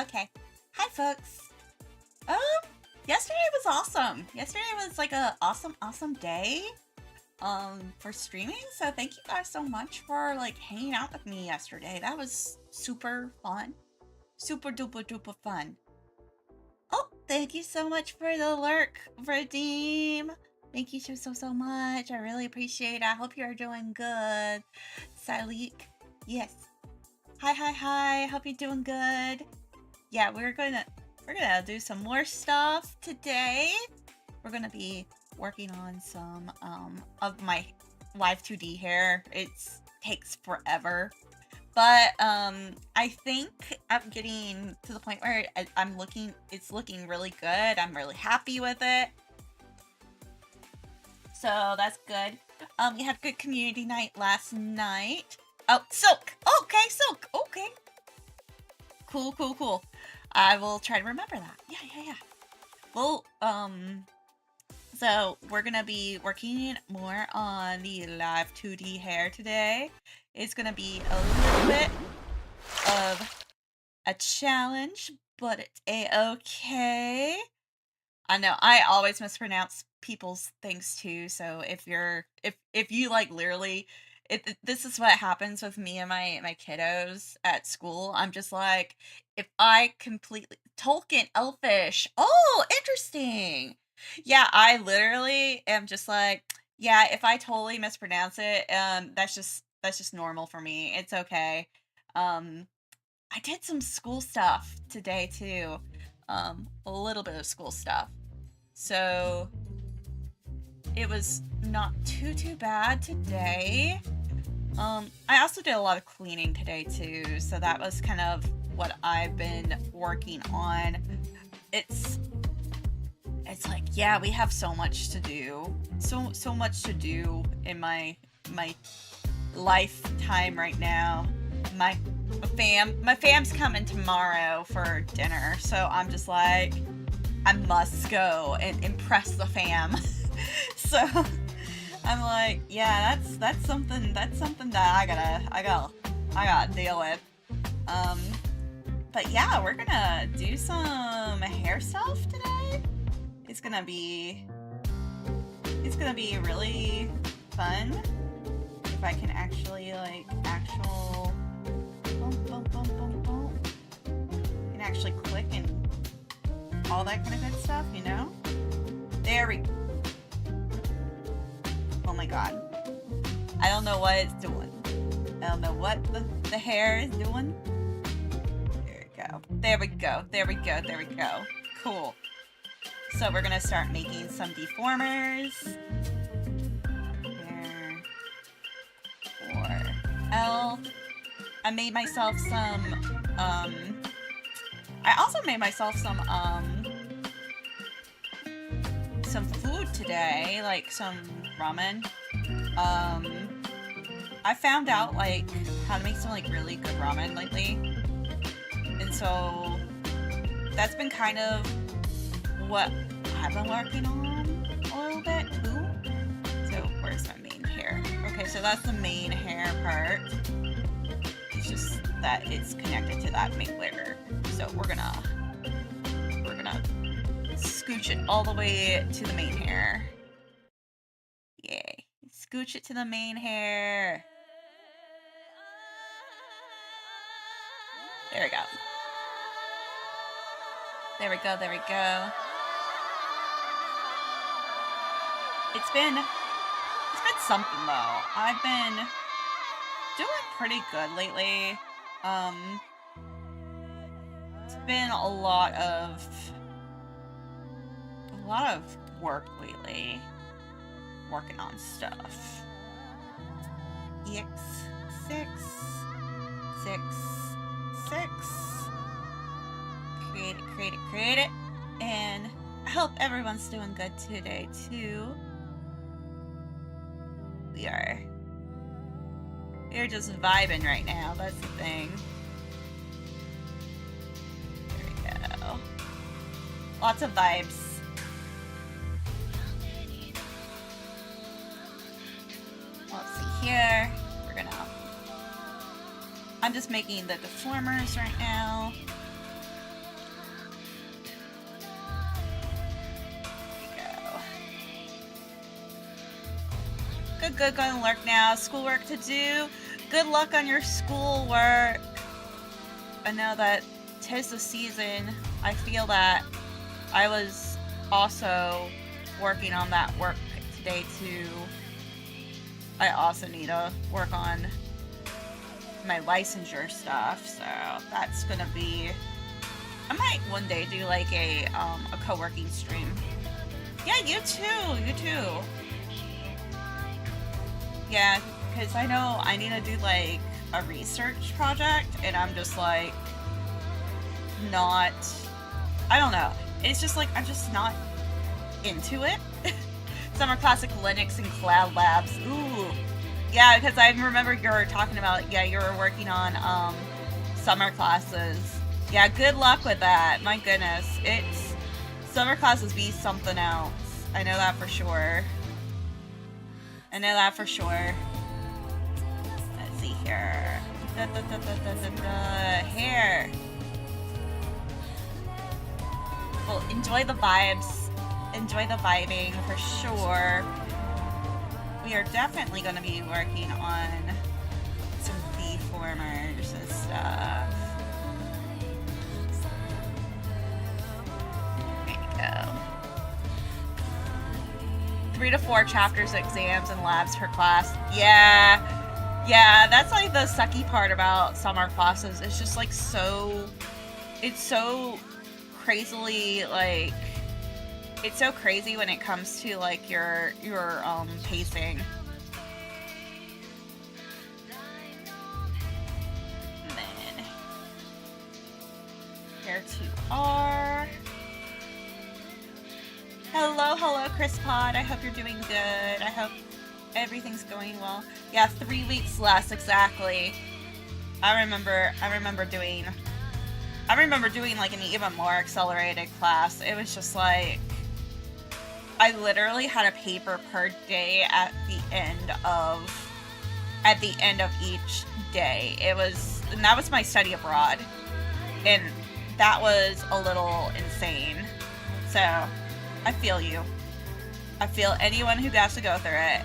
Okay. Hi, folks. Um, Yesterday was awesome. Yesterday was like a awesome day, for streaming. So thank you guys so much for like hanging out with me yesterday. That was super fun. Super duper duper fun. Oh, thank you so much for the lurk, Redeem. Thank you so much. I really appreciate it. I hope you're doing good. Salik. Yes. Hi. Hope you're doing good. Yeah, we're gonna do some more stuff today. We're gonna be working on some of my Live2D hair. It takes forever, but I think I'm getting to the point where it's looking really good. I'm really happy with it, so that's good. We had a good community night last night. Oh, Silk. Okay, Silk. Okay. Cool. I will try to remember that. Yeah. Well, so we're gonna be working more on the Live2D hair today. It's gonna be a little bit of a challenge, but it's a-okay. I know I always mispronounce people's things too, so if you like literally this is what happens with me and my kiddos at school. I'm just like, if I completely Tolkien Elfish. Oh, interesting. Yeah, I literally am just like, yeah, if I totally mispronounce it, that's just normal for me. It's okay. I did some school stuff today too. A little bit of school stuff. So it was not too bad today. I also did a lot of cleaning today too, so that was kind of what I've been working on. It's like, yeah, we have so much to do. So much to do in my lifetime right now. My fam's coming tomorrow for dinner, so I'm just like, I must go and impress the fam. So I'm like, yeah, that's something that I gotta deal with. But yeah, we're gonna do some hair stuff today. It's gonna be really fun if I can actually like and actually click and all that kind of good stuff, you know? There we go. Oh my god. I don't know what it's doing. I don't know what the hair is doing. There we go. Cool. So we're gonna start making some deformers. Here. For elf. I made myself some, I also made myself some food today, like some ramen. I found out like how to make some like really good ramen lately, and so that's been kind of what I've been working on a little bit. Ooh. So where's my main hair? Okay, so that's the main hair part. It's just that it's connected to that main layer. So we're gonna scooch it all the way to the main hair. Yay. Scooch it to the main hair. There we go. It's been something though. I've been doing pretty good lately. It's been a lot of work lately. Working on stuff. EX6. Create it. And I hope everyone's doing good today too. We're just vibing right now, that's the thing. There we go. Lots of vibes. Let's see here. I'm just making the deformers right now. gonna lurk now. Schoolwork to do. Good luck on your schoolwork. I know that 'tis the season. I feel that I was also working on that work today too. I also need to work on my licensure stuff, so that's gonna be... I might one day do like a co-working stream. Yeah, you too. Yeah, because I know I need to do like a research project, and I'm just like not... I don't know. It's just like I'm just not into it. Summer Classic Linux and Cloud Labs. Ooh. Yeah, because I remember you were talking about, yeah, you were working on summer classes. Yeah, good luck with that. My goodness. It's... Summer classes be something else. I know that for sure. Let's see here. Here. Well, enjoy the vibes. Enjoy the vibing for sure. We are definitely going to be working on some V-formers and stuff. There you go. 3 to 4 chapters, exams, and labs per class. Yeah, that's like the sucky part about summer classes. It's just like it's so crazily like... It's so crazy when it comes to like your pacing. And then here to R. Hello, Chris Pod. I hope you're doing good. I hope everything's going well. Yeah, 3 weeks less exactly. I remember doing like an even more accelerated class. It was just like I literally had a paper per day at the end of each day. And that was my study abroad. And that was a little insane. So, I feel you. I feel anyone who has to go through it.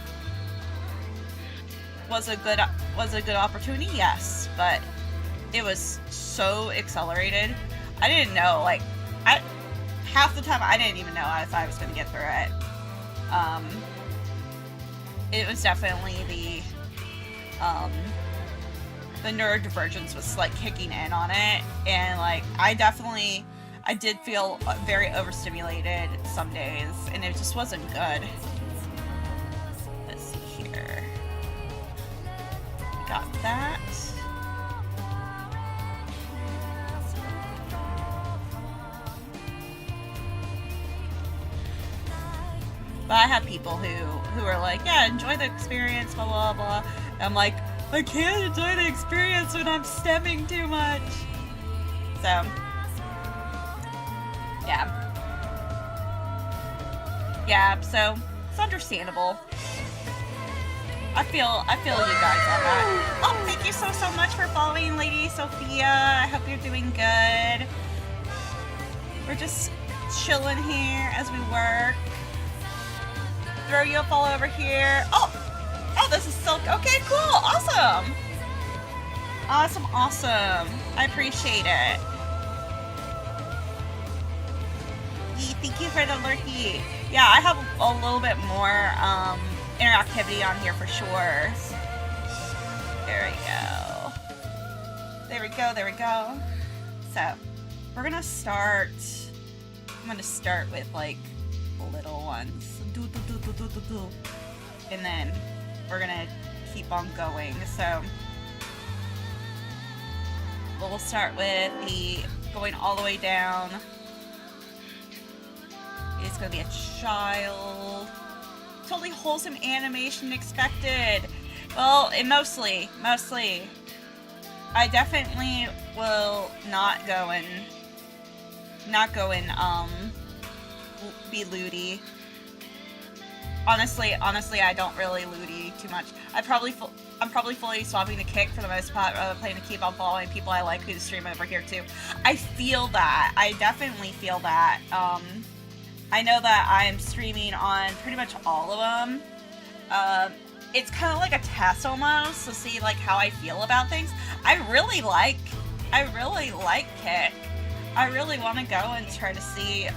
Was a good opportunity? Yes, but it was so accelerated. I didn't know, like, half the time I didn't even know if I was going to get through it. It was definitely the neurodivergence was like kicking in on it, and like I did feel very overstimulated some days, and it just wasn't good. Let's see here. We got that. But I have people who are like, yeah, enjoy the experience, blah, blah, blah. And I'm like, I can't enjoy the experience when I'm stemming too much. So, yeah. Yeah, so it's understandable. I feel you guys on that. Oh, thank you so much for following, Lady Sophia. I hope you're doing good. We're just chilling here as we work. Throw you a follow over here. Oh, this is Silk. Okay, cool. Awesome. I appreciate it. Thank you for the lurky. Yeah, I have a little bit more interactivity on here for sure. There we go. So, we're gonna start. I'm gonna start with like little ones. And then we're gonna keep on going. So we'll start with the going all the way down. It's gonna be a child. Totally wholesome animation expected. Well, it mostly. I definitely will not go and be looty. Honestly, I don't really looty too much. I'm probably fully swapping the kick for the most part, playing to keep on following people I like who stream over here too. I feel that. I definitely feel that. I know that I'm streaming on pretty much all of them. it's kind of like a test almost to see like how I feel about things. I really like Kit. I really want to go and try to see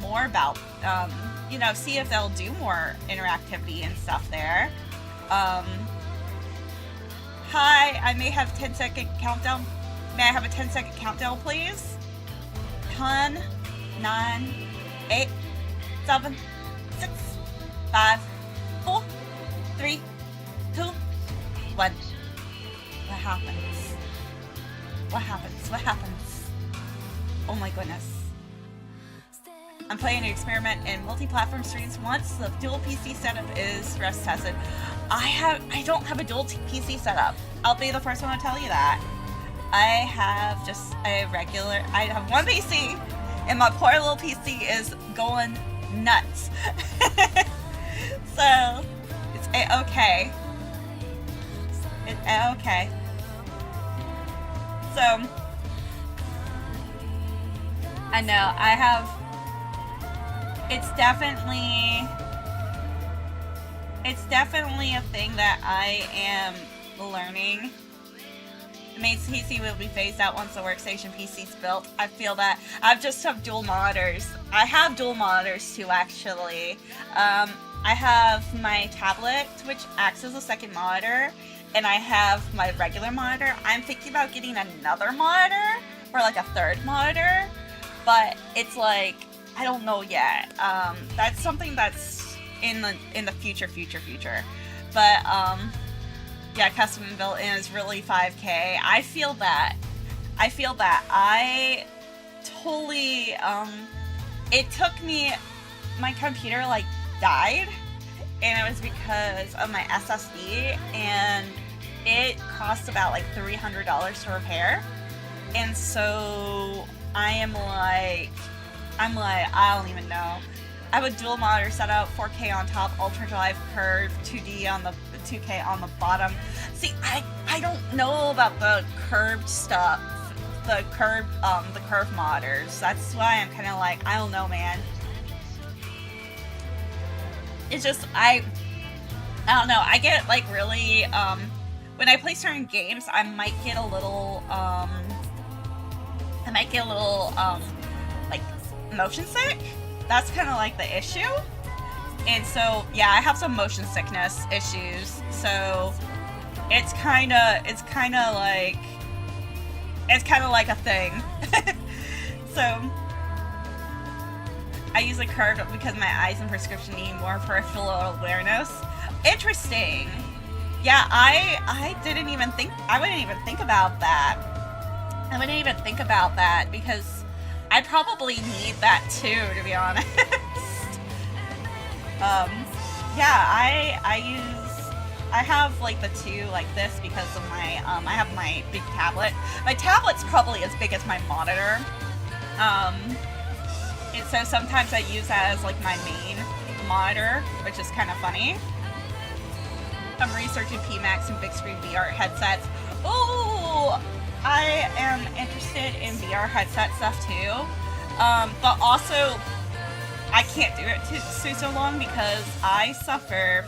more about, you know, see if they'll do more interactivity and stuff there. Hi, I may have 10-second countdown. May I have a 10-second countdown, please? 10, 9, 8, 7, 6, 5, 4, 3, 2, 1. What happens? What happens? What happens? Oh my goodness. I'm playing an experiment in multi-platform streams once the dual PC setup is stress tested. I don't have a dual PC setup. I'll be the first one to tell you that. I have just a regular, I have one PC and my poor little PC is going nuts. So, it's a-okay. It's a-okay. So, I know, I have, it's definitely a thing that I am learning. The main PC will be phased out once the workstation PC is built. I feel that. I just have dual monitors. I have dual monitors too, actually. I have my tablet, which acts as a second monitor, and I have my regular monitor. I'm thinking about getting another monitor, or like a third monitor, but it's like, I don't know yet. That's something that's in the future. But, yeah, custom and built in is really 5K. I feel that. I totally, it took me, my computer, like, died, and it was because of my SSD, and it cost about, like, $300 to repair, and so I'm like, I don't even know. I have a dual monitor setup, 4K on top, ultra drive curve, 2D on the 2K on the bottom. See, I don't know about the curved stuff, the curved monitors. That's why I'm kind of like, I don't know, man. It's just, I don't know. I get like really, when I play certain games, I might get a little, like motion sick. That's kind of like the issue. And so, yeah, I have some motion sickness issues. So it's kind of like a thing. So I use a curve because my eyes and prescription need more peripheral awareness. Interesting. Yeah, I wouldn't even think about that. I wouldn't even think about that because I probably need that too, to be honest. Yeah, I have like the two like this because of my, I have my big tablet. My tablet's probably as big as my monitor. And so sometimes I use that as like my main monitor, which is kind of funny. I'm researching PMAX and big screen VR headsets. Ooh, I am interested in VR headset stuff too. But also, I can't do it too so long because I suffer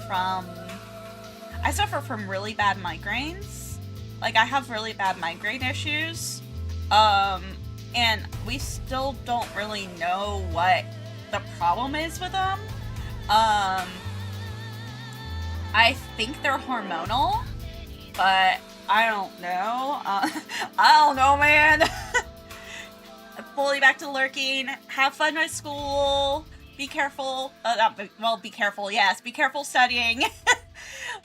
from really bad migraines. Like, I have really bad migraine issues. And we still don't really know what the problem is with them. I think they're hormonal, but I don't know. I don't know, man. Fully back to lurking. Have fun at school. Be careful. Well, be careful. Yes, be careful studying.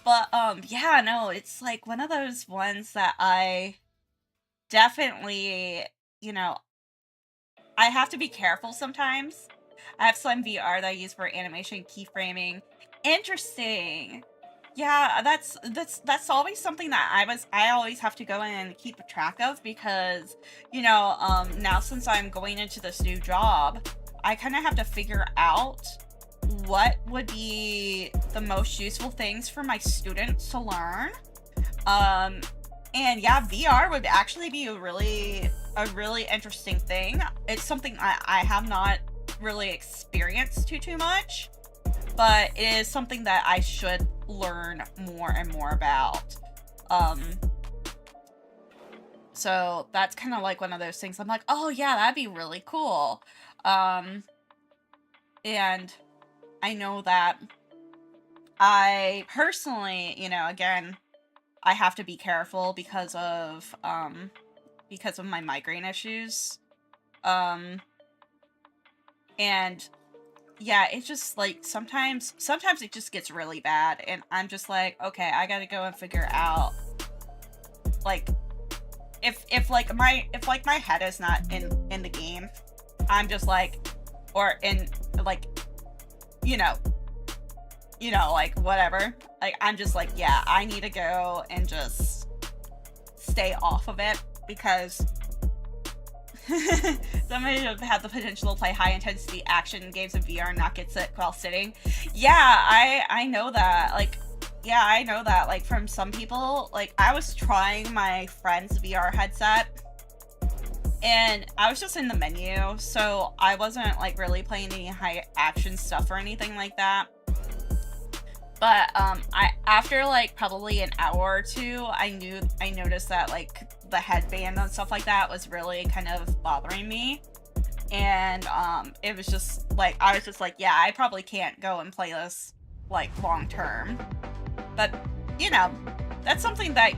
But yeah, no, it's like one of those ones that I definitely, you know, I have to be careful sometimes. I have some VR that I use for animation keyframing. Interesting. Yeah, that's always something that I always have to go in and keep track of because, you know, now since I'm going into this new job, I kind of have to figure out what would be the most useful things for my students to learn. And yeah, VR would actually be a really interesting thing. It's something I have not really experienced too much, but it is something that I should learn more and more about. So that's kind of like one of those things I'm like, oh yeah, that'd be really cool. And I know that I personally, you know, again, I have to be careful because of my migraine issues. And yeah, it's just like sometimes it just gets really bad, and I'm just like, okay, I gotta go and figure out, like, if my head is not in the game, I'm just like, or in like, you know, like whatever, like I'm just like, yeah, I need to go and just stay off of it, because somebody should have the potential to play high-intensity action games in VR and not get sick while sitting. Yeah, I know that. Like, yeah, I know that. Like, from some people, like, I was trying my friend's VR headset, and I was just in the menu, so I wasn't, like, really playing any high-action stuff or anything like that. But, after, like, probably an hour or two, I noticed that, like, the headband and stuff like that was really kind of bothering me. And, it was just, like, I was just like, yeah, I probably can't go and play this, like, long term. But, you know, that's something that,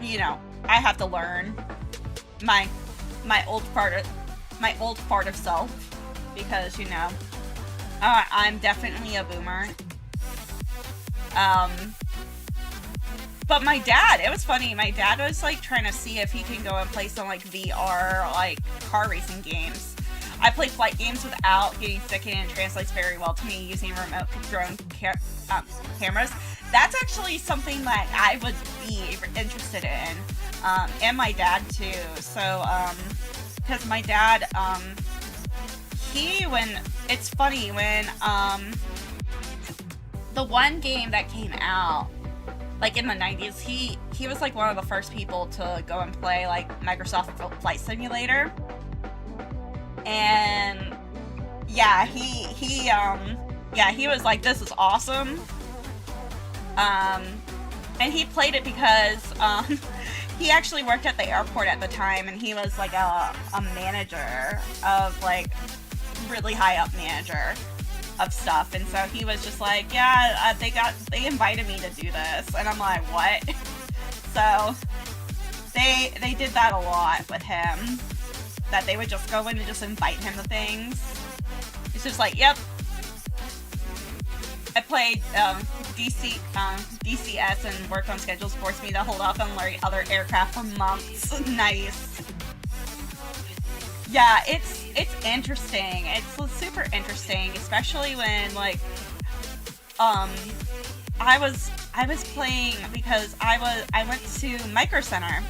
you know, I have to learn. My old part of self. Because, you know, I'm definitely a boomer. But my dad, it was funny, my dad was, like, trying to see if he can go and play some, like, VR, like, car racing games. I play flight games without getting sick, and it translates very well to me using remote drone cameras. That's actually something that I would be interested in, and my dad, too. So, because my dad, it's funny, when, the one game that came out, like, in the 90s, he was, like, one of the first people to go and play, like, Microsoft Flight Simulator. And, yeah, he was like, this is awesome. And he played it because, he actually worked at the airport at the time, and he was, like, a manager of, like, really high up manager of stuff, and so he was just like, yeah, they invited me to do this, and I'm like, what? So they did that a lot with him, that they would just go in and just invite him to things. It's just like, yep. I played DCS and worked on schedules, forced me to hold off on learning other aircraft for months. Nice. Yeah, it's interesting. It's super interesting, especially when, like, I was playing, because I went to Micro Center,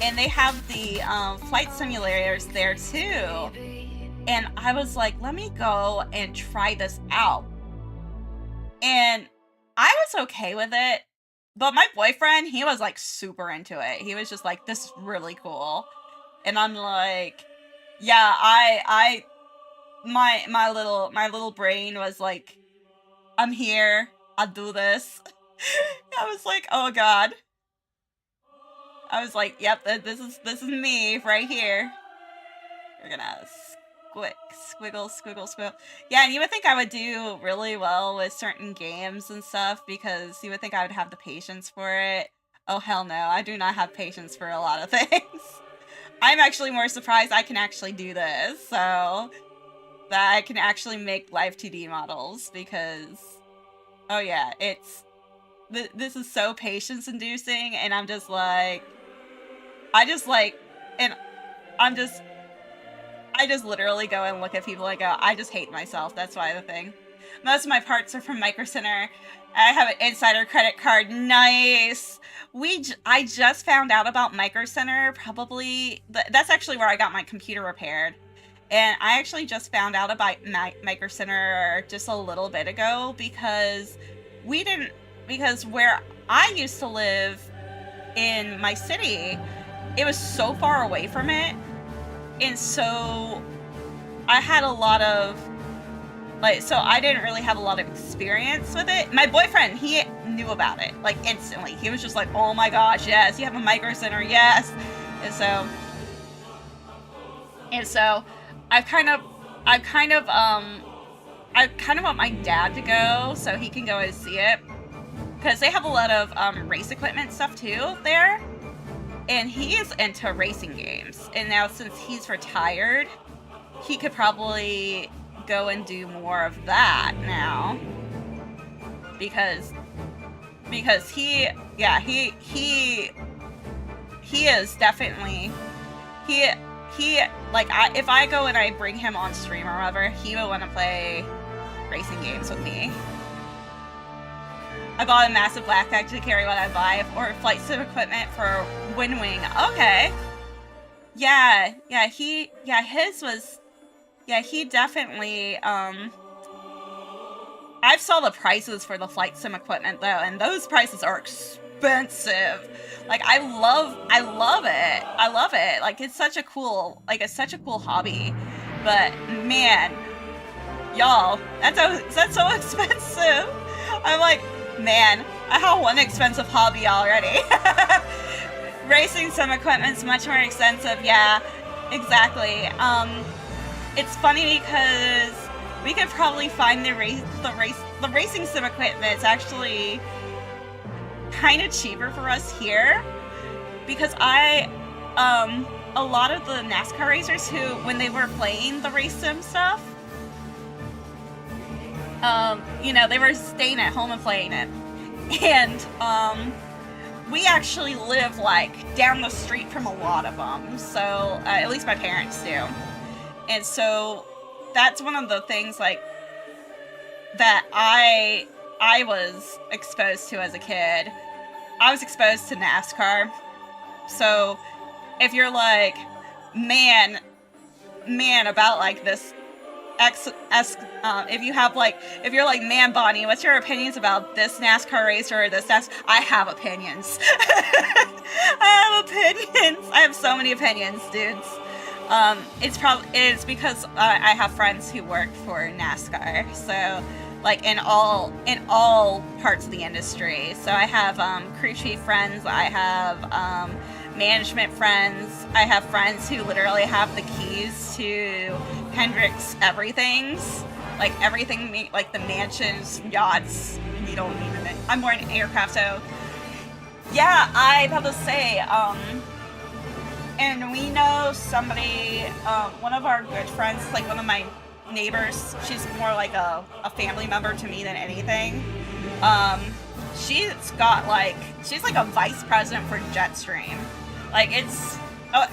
and they have the flight simulators there too, and I was like, let me go and try this out, and I was okay with it, but my boyfriend, he was, like, super into it. He was just like, this is really cool, and I'm like, yeah, my little brain was like, I'm here, I'll do this. I was like, oh god. I was like, yep, this is me right here. We're gonna squiggle. Yeah, and you would think I would do really well with certain games and stuff, because you would think I would have the patience for it. Oh hell no, I do not have patience for a lot of things. I'm actually more surprised I can actually do this, so that I can actually make Live2D models, because, oh yeah, this is so patience-inducing, and I'm just like, I just literally go and look at people and go, I just hate myself. That's why the thing. Most of my parts are from Micro Center. I have an insider credit card. Nice. I just found out about Micro Center. Probably that's actually where I got my computer repaired, and I actually just found out about Micro Center just a little bit ago, because where I used to live in my city, it was so far away from it, and so I had a lot of Like, so I didn't really have a lot of experience with it. My boyfriend, he knew about it, like, instantly. He was just like, oh my gosh, yes, you have a micro center, yes. And so, I've kind of, I've kind of, I kind of want my dad to go so he can go and see it. Because they have a lot of race equipment stuff too there. And he is into racing games. And now since he's retired, he could probably go and do more of that now. Because he is definitely he like if I go and I bring him on stream or whatever, he would want to play racing games with me. I bought a massive backpack to carry what I buy, or flight sim equipment for Wing. Okay. Yeah, his was, he definitely, I've saw the prices for the flight sim equipment though, and those prices are expensive. Like, I love it. Like, it's such a cool hobby. But man, y'all, that's so expensive. I'm like, man, I have one expensive hobby already. Racing sim equipment's much more expensive. Yeah, exactly. It's funny because we could probably find the racing sim equipment. It's actually kind of cheaper for us here because a lot of the NASCAR racers who, when they were playing the race sim stuff, you know, they were staying at home and playing it. And, we actually live, like, down the street from a lot of them. So, at least my parents do. And so, that's one of the things, like, that I was exposed to as a kid. I was exposed to NASCAR. So, if you're like, man, about, like, this if you're like, man, Bonnie, what's your opinions about this NASCAR racer or this NASCAR? I have opinions. I have opinions. I have so many opinions, dudes. It's because I have friends who work for NASCAR, so like in all parts of the industry. So I have crew chief friends. I have management friends. I have friends who literally have the keys to Hendrix everything's, like everything, like the mansions, yachts. You don't even. I'm more an aircraft, so yeah. I have to say, and we know somebody, one of our good friends, like one of my neighbors. She's more like a family member to me than anything. She's like a vice president for Jetstream. Like, it's, no,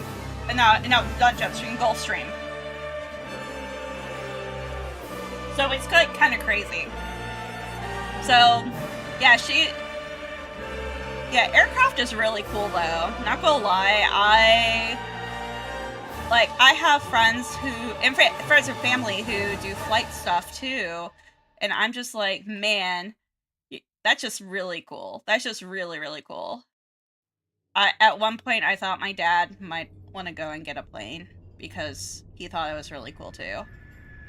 not Jetstream, Gulfstream. So it's like kind of crazy. So, yeah, aircraft is really cool though. Not gonna lie, I have friends who, and friends and family who do flight stuff too, and I'm just like, man, that's just really cool. That's just really, really cool. At one point, I thought my dad might want to go and get a plane because he thought it was really cool too.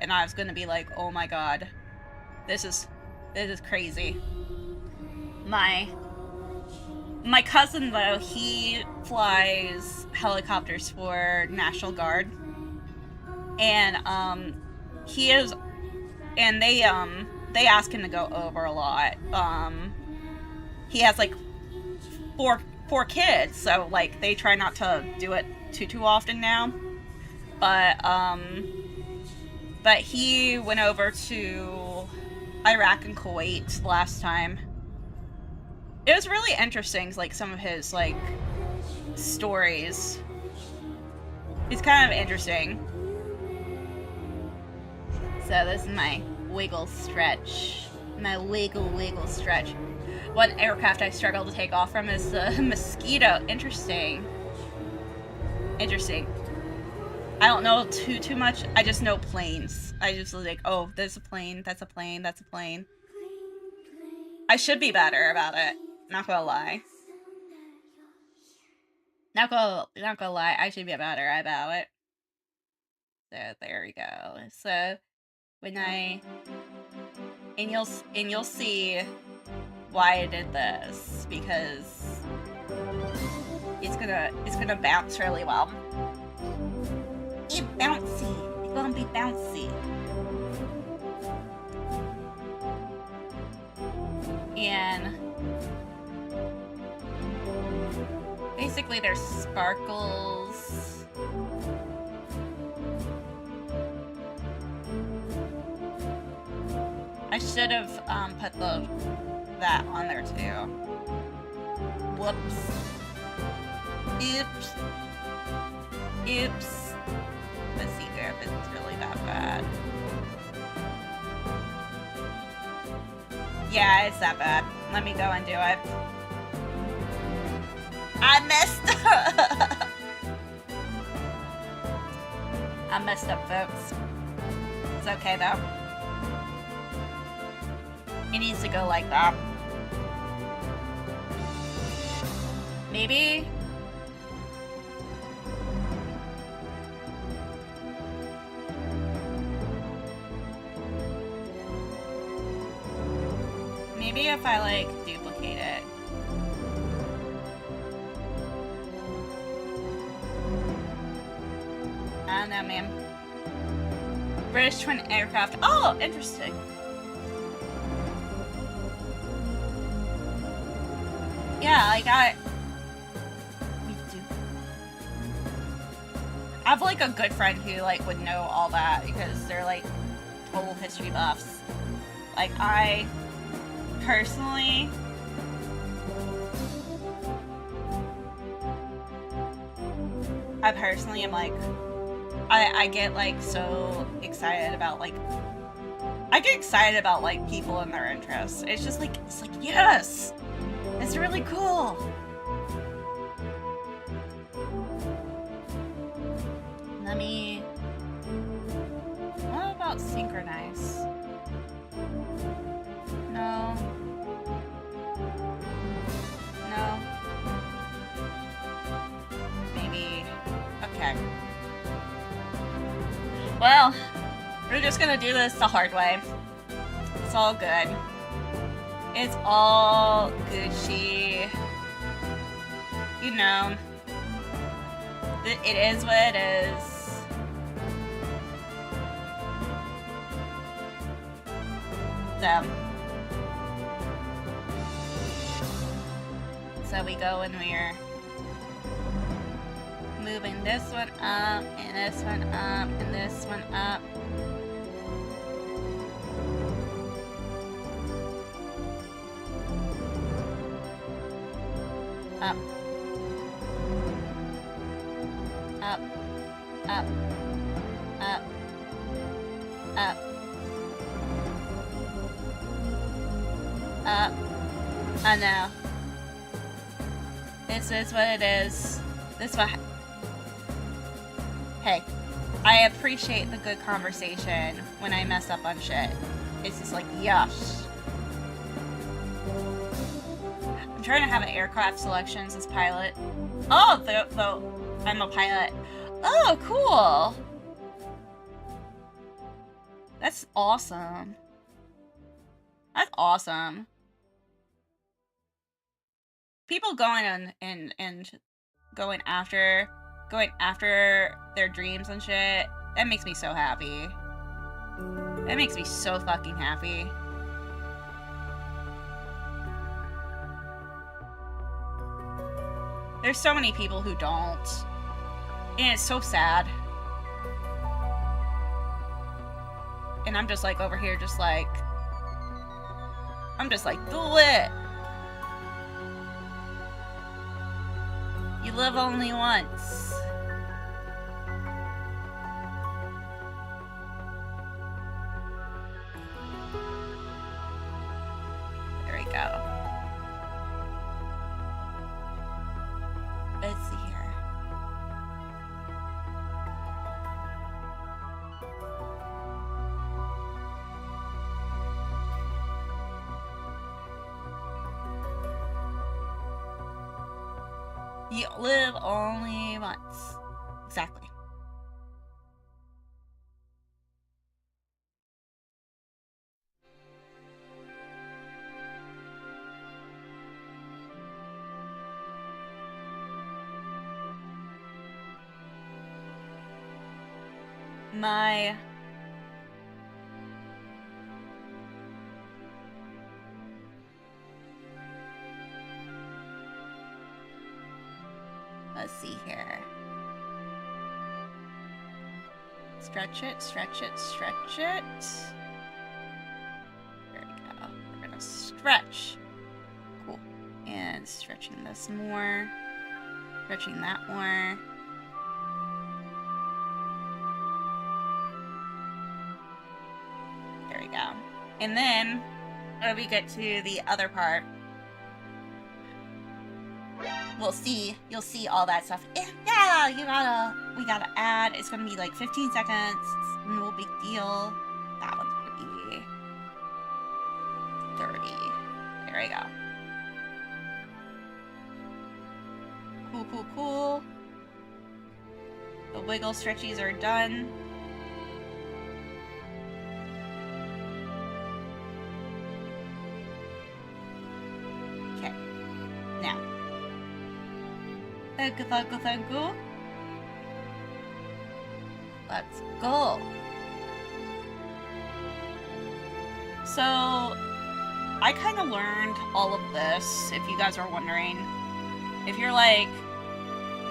And I was gonna be like, oh my god, this is crazy. My cousin though, he flies helicopters for National Guard, and he is, and they ask him to go over a lot. He has like four kids, so like they try not to do it too often now. But he went over to Iraq and Kuwait last time. It was really interesting, like some of his like stories. It's kind of interesting. So this is my wiggle stretch. My wiggle stretch. One aircraft I struggle to take off from is the Mosquito. Interesting. I don't know too much. I just know planes. I just like, oh, there's a plane, that's a plane, that's a plane. I should be better about it. Not gonna lie. Not gonna lie. I should be better about it. So there we go. So and you'll see why I did this, because it's gonna bounce really well. It's bouncy. It's gonna be bouncy. And basically there's sparkles. I should have put that on there too. Whoops. Oops. Oops. Let's see there if it's really that bad. Yeah, it's that bad. Let me go and do it. I messed up. I messed up, folks. It's okay though. It needs to go like that. Maybe. Maybe if I like duplicate it. I don't know, man. British twin aircraft. Oh, interesting. Yeah, like I have like a good friend who like would know all that because they're like total history buffs. Like I personally am like I get like so excited about like people and their interests. It's just like yes, it's really cool. What about synchronize? No. Maybe. Okay. Well, we're just gonna do this the hard way. It's all good. It's all Gucci. You know. It is what it is. So we go and we're moving this one up, and this one up, and this one up. Up. Up. Up. Up. Up. Up. I know. This is what it is. This what. Hey, I appreciate the good conversation when I mess up on shit. It's just like, yush. I'm trying to have an aircraft selections as pilot. Oh, though I'm a pilot. Oh, cool. That's awesome. That's awesome. People going on and going after their dreams and shit, that makes me so happy. That makes me so fucking happy. There's so many people who don't. And it's so sad. And I'm just like over here just like do it. You live only once. There we go. Let's see here. You live only once. Exactly. my let's see here. Stretch it, stretch it, stretch it. There we go. We're gonna stretch. Cool. And stretching this more. Stretching that more. There we go. And then, when we get to the other part, you'll see all that stuff. Yeah, we gotta add. It's gonna be like 15 seconds. It's no big deal. That one's gonna be 30. There we go. Cool, cool, cool. The wiggle stretchies are done. Okay. Now. Thank you. Let's go. So, I kind of learned all of this, if you guys are wondering. If you're like,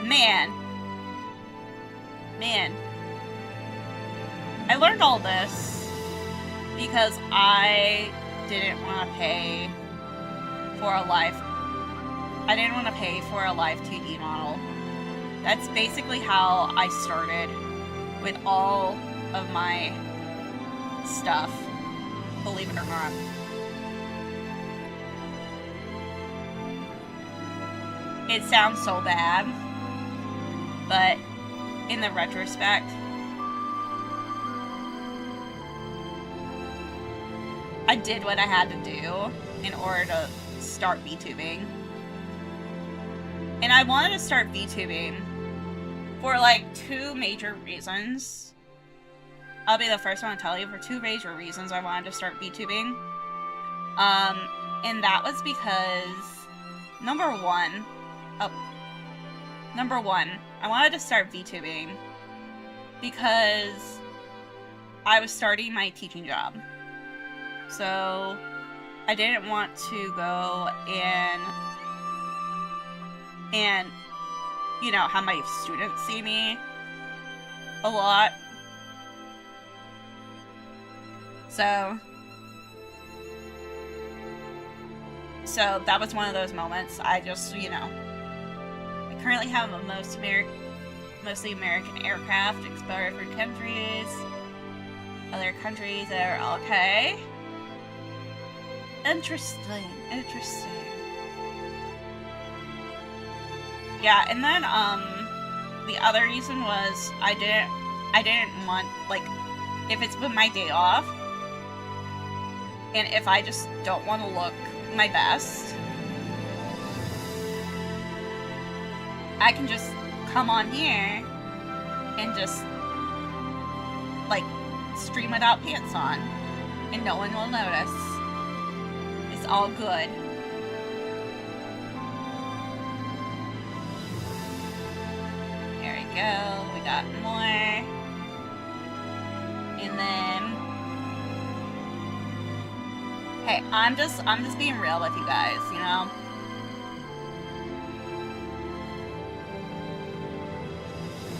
man, I learned all this because I didn't want to pay for a Live2D model. That's basically how I started with all of my stuff, believe it or not. It sounds so bad, but in the retrospect, I did what I had to do in order to start VTubing. And I wanted to start VTubing for like 2 major reasons. I'll be the first one to tell you, for 2 major reasons I wanted to start VTubing. And that was because, number one, I wanted to start VTubing because I was starting my teaching job. So I didn't want to go and you know, have my students see me a lot. So that was one of those moments. I just, you know, I currently have a mostly American aircraft, explore different countries, other countries that are okay. Interesting. Yeah, and then the other reason was I didn't want, like, if it's been my day off and if I just don't want to look my best, I can just come on here and just, like, stream without pants on and no one will notice. It's all good. There we go. We got more. And then, hey, I'm just being real with you guys, you know?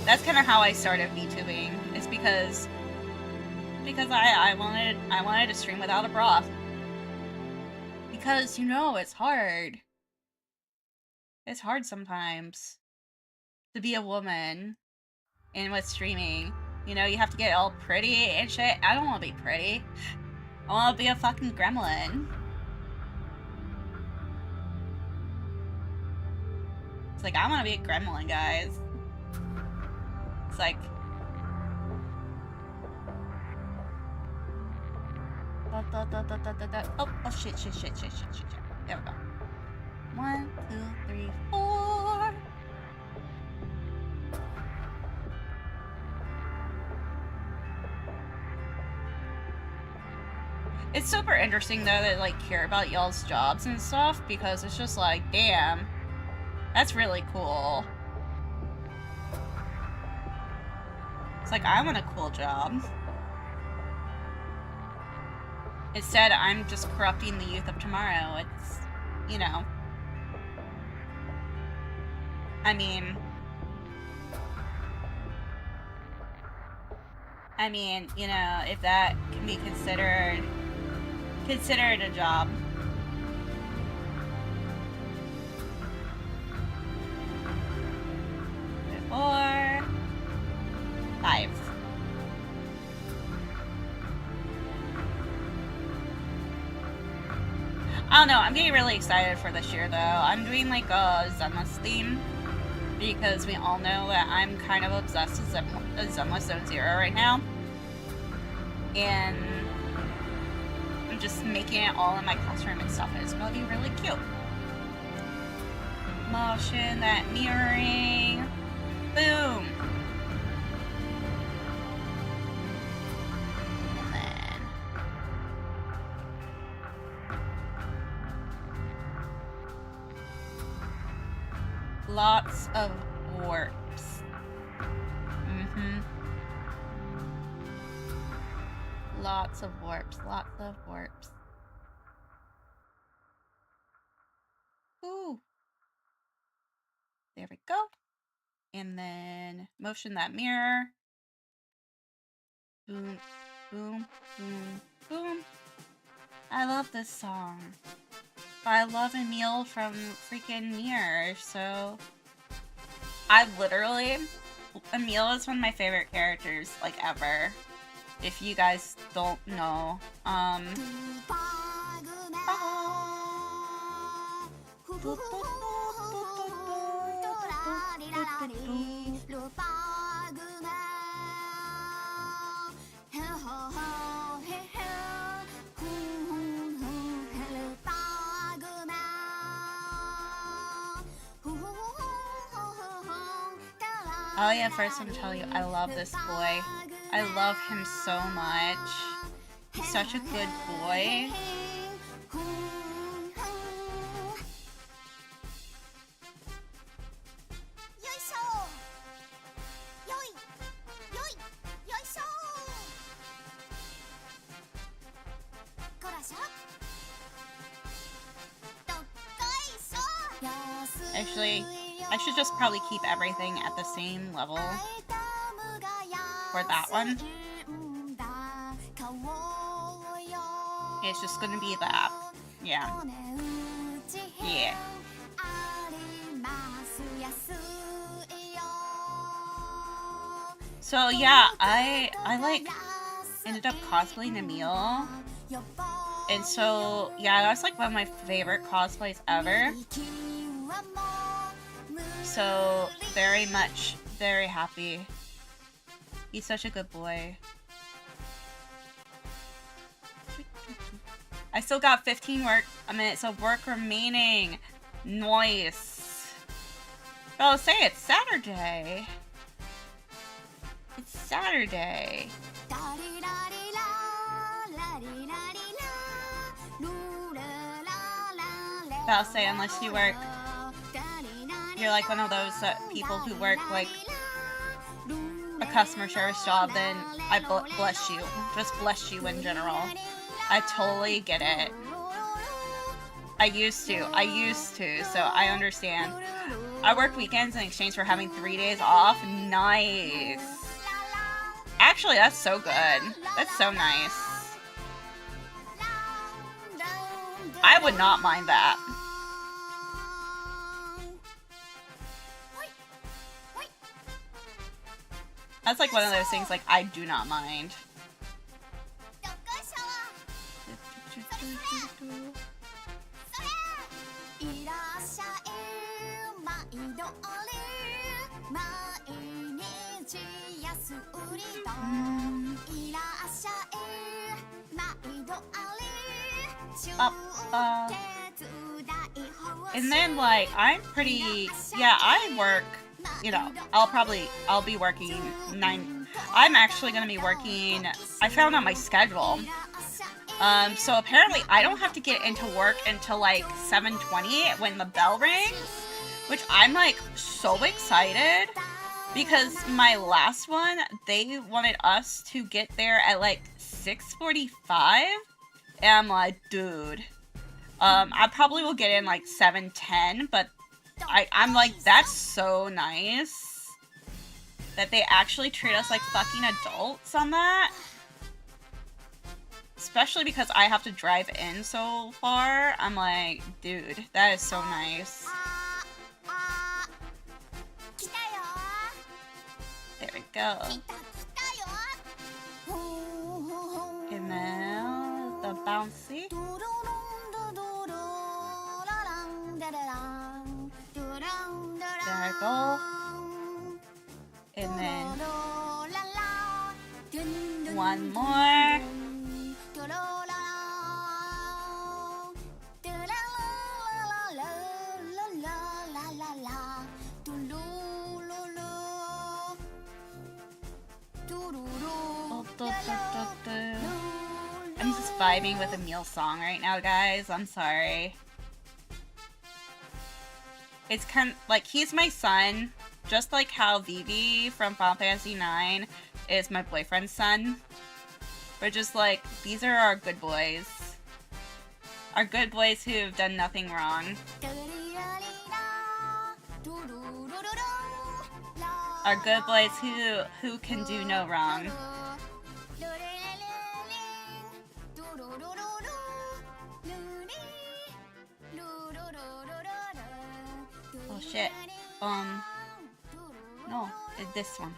That's kind of how I started VTubing. It's because I wanted to stream without a bra. Because, you know, it's hard. It's hard sometimes to be a woman and with streaming. You know, you have to get all pretty and shit. I don't want to be pretty. I want to be a fucking gremlin. It's like, I want to be a gremlin, guys. It's like... Oh, shit. There we go. 1, 2, 3, 4. It's super interesting, though, that, like, hear about y'all's jobs and stuff, because it's just like, damn, that's really cool. It's like, I want a cool job. Instead, I'm just corrupting the youth of tomorrow. It's, you know. I mean, you know, if that can be considered a job. Or 5. I don't know, I'm getting really excited for this year though. I'm doing like a Zenless theme because we all know that I'm kind of obsessed with Zenless Zone Zero right now. And I'm just making it all in my classroom and stuff, and it's gonna be really cute. Motion, that mirroring. Boom! And then... lots of warps. Lots of warps, lots of warps. Ooh. There we go. And then motion that mirror. Boom, boom, boom, boom. I love this song. I love Emil from freaking Nier, so... Emil is one of my favorite characters, like, ever. If you guys don't know, oh yeah, first I'm telling you, I love this boy. I love him so much. He's such a good boy. Actually, I should just probably keep everything at the same level for that one. It's just gonna be that. Yeah. Yeah. So yeah, I like ended up cosplaying Emil. And so yeah, that's like one of my favorite cosplays ever. So very happy. He's such a good boy. I still got 15 minutes of work remaining. Nice. Oh, say it's Saturday. It's Saturday. I'll say unless you work, you're like one of those people who work like a customer service job, then I bless you. Just bless you in general. I totally get it. I used to, so I understand. I work weekends in exchange for having 3 days off. Nice. Actually, that's so good. That's so nice. I would not mind that. That's like one of those things like I do not mind. And then like I'm pretty, yeah, I work, you know, I'll be working 9. I'm actually gonna be working, I found out my schedule. So apparently I don't have to get into work until like 7:20 when the bell rings, which I'm like so excited. Because my last one, they wanted us to get there at like 6:45, and I'm like, dude, I probably will get in like 7:10, but I'm like, that's so nice that they actually treat us like fucking adults on that. Especially because I have to drive in so far. I'm like, dude, that is so nice. There we go. And now the bouncy. There I go. And then one more. I'm just vibing with Emil's song right now, guys. I'm sorry. It's kind of like, he's my son, just like how Vivi from Final Fantasy IX is my boyfriend's son. We're just like, these are our good boys. Our good boys who have done nothing wrong. Our good boys who can do no wrong. Oh shit. No, it's this one.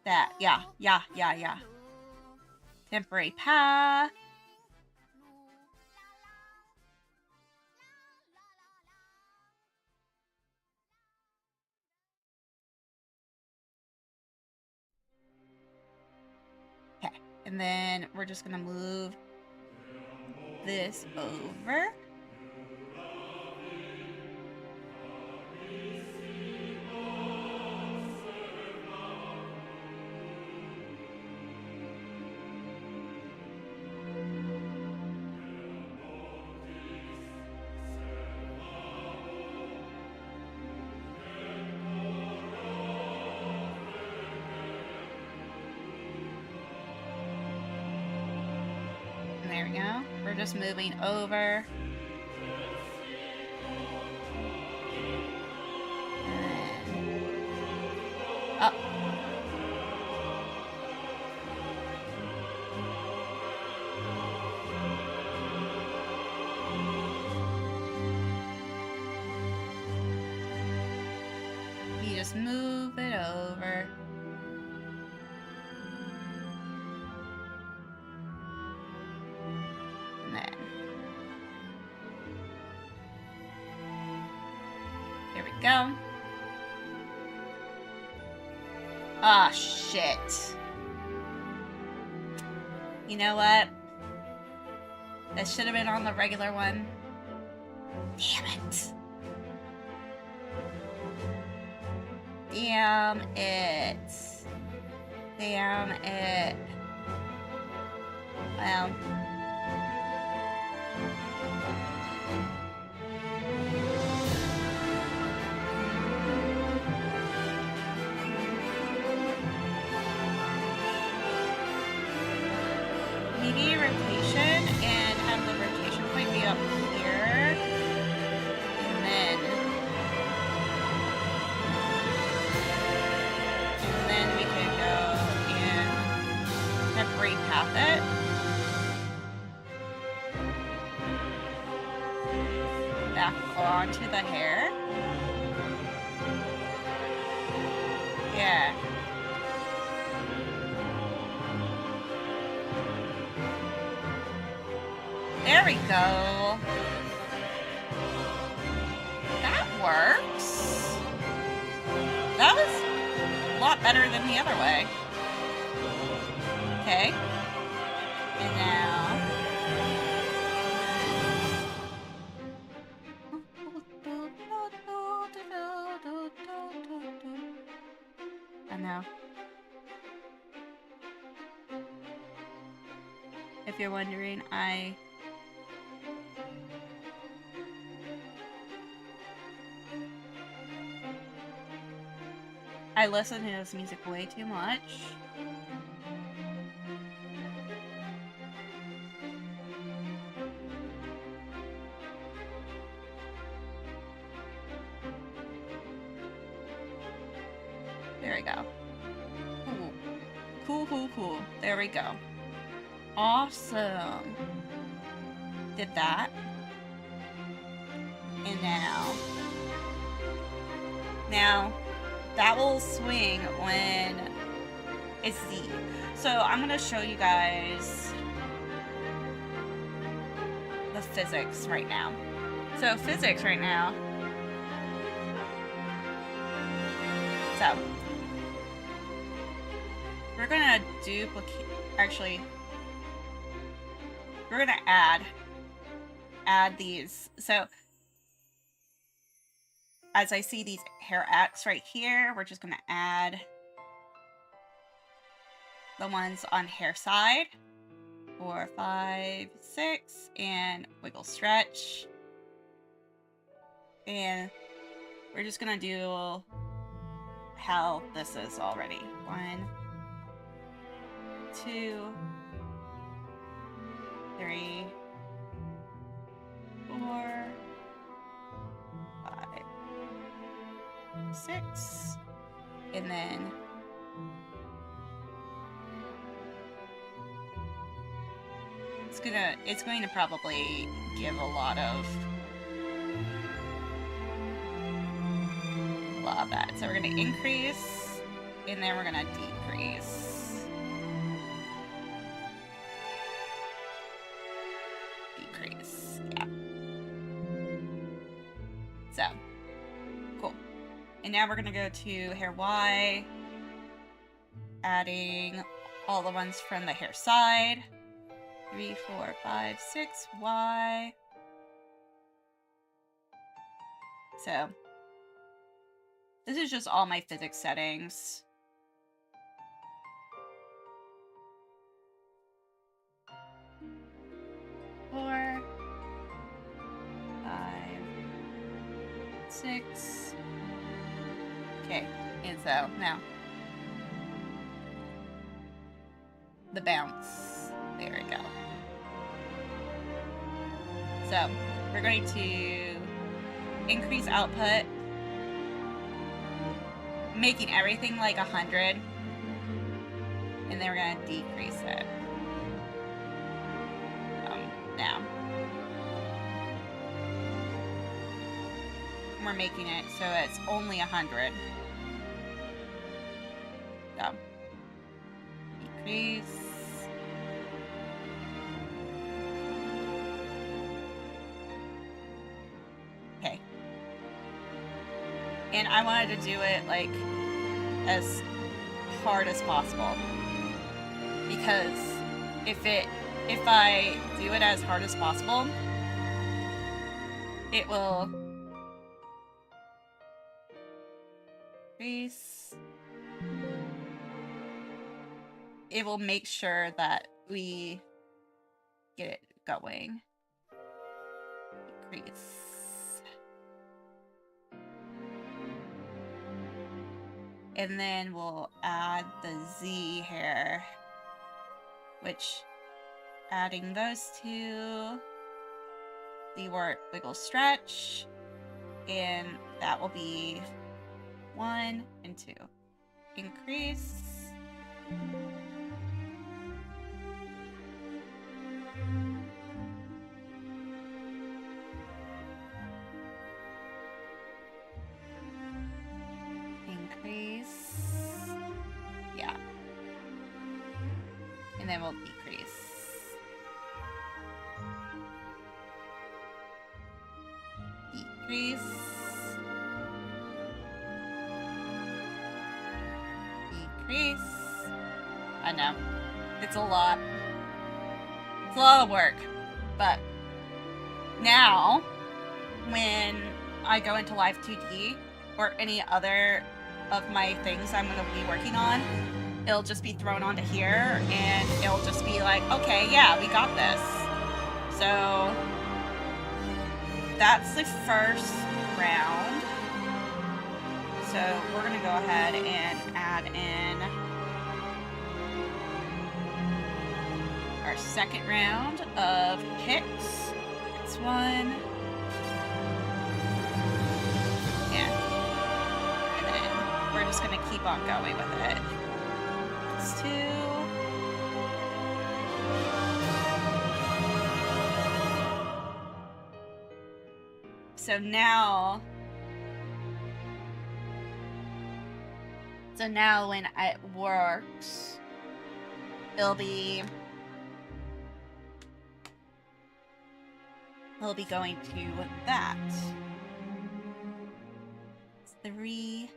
That, yeah. Temporary path. Okay, and then we're just gonna move this over. There we go. We're just moving over. And then up. You just move it over. And then here we go. Ah, shit. You know what? That should have been on the regular one. Damn it. Damn it. Damn it. Well. Maybe rotation and have the rotation point be up here. And then we can go and temporary path it. Back onto the hair. Yeah. There we go. That works. That was a lot better than the other way. Okay. And now... I know. If you're wondering, I listen to this music way too much. There we go. Cool. Cool, cool, cool. There we go. Awesome. Did that. And now that will swing when it's Z. So I'm gonna show you guys the physics right now. So physics right now. So we're gonna duplicate, actually, we're gonna add these. So as I see these hair X right here, we're just gonna add the ones on hair side. 4, 5, 6, and wiggle stretch. And we're just gonna do how this is already. 1, 2, 3, 4, 5, 6, and then it's going to probably give a lot of that. So we're going to increase, and then we're going to decrease. Decrease, yeah. So, cool. And now we're going to go to hair Y, adding all the ones from the hair side. 3, 4, 5, 6, Y. So, this is just all my physics settings. Four, 5, 6. Okay, and so now the bounce. There we go. So we're going to increase output, making everything like 100, and then we're going to decrease it. Now we're making it so it's only 100. So decrease. Okay. And I wanted to do it like as hard as possible, because if I do it as hard as possible, it will increase. It will make sure that we get it going. Decrease. And then we'll add the Z hair, which adding those two, the wiggle stretch, and that will be 1 and 2. Increase. Increase. Yeah. And then we'll decrease. Decrease. Decrease. I know. It's a lot. It's a lot of work. But now, when I go into Live2D or any other of my things I'm going to be working on, it'll just be thrown onto here, and it'll just be like, okay, yeah, we got this. So that's the first round. So So we're gonna go ahead and add in our second round of hicks. It's one. Yeah. And then we're just gonna keep on going with it. It's two. So now when it works, it'll be going to that. It's 3.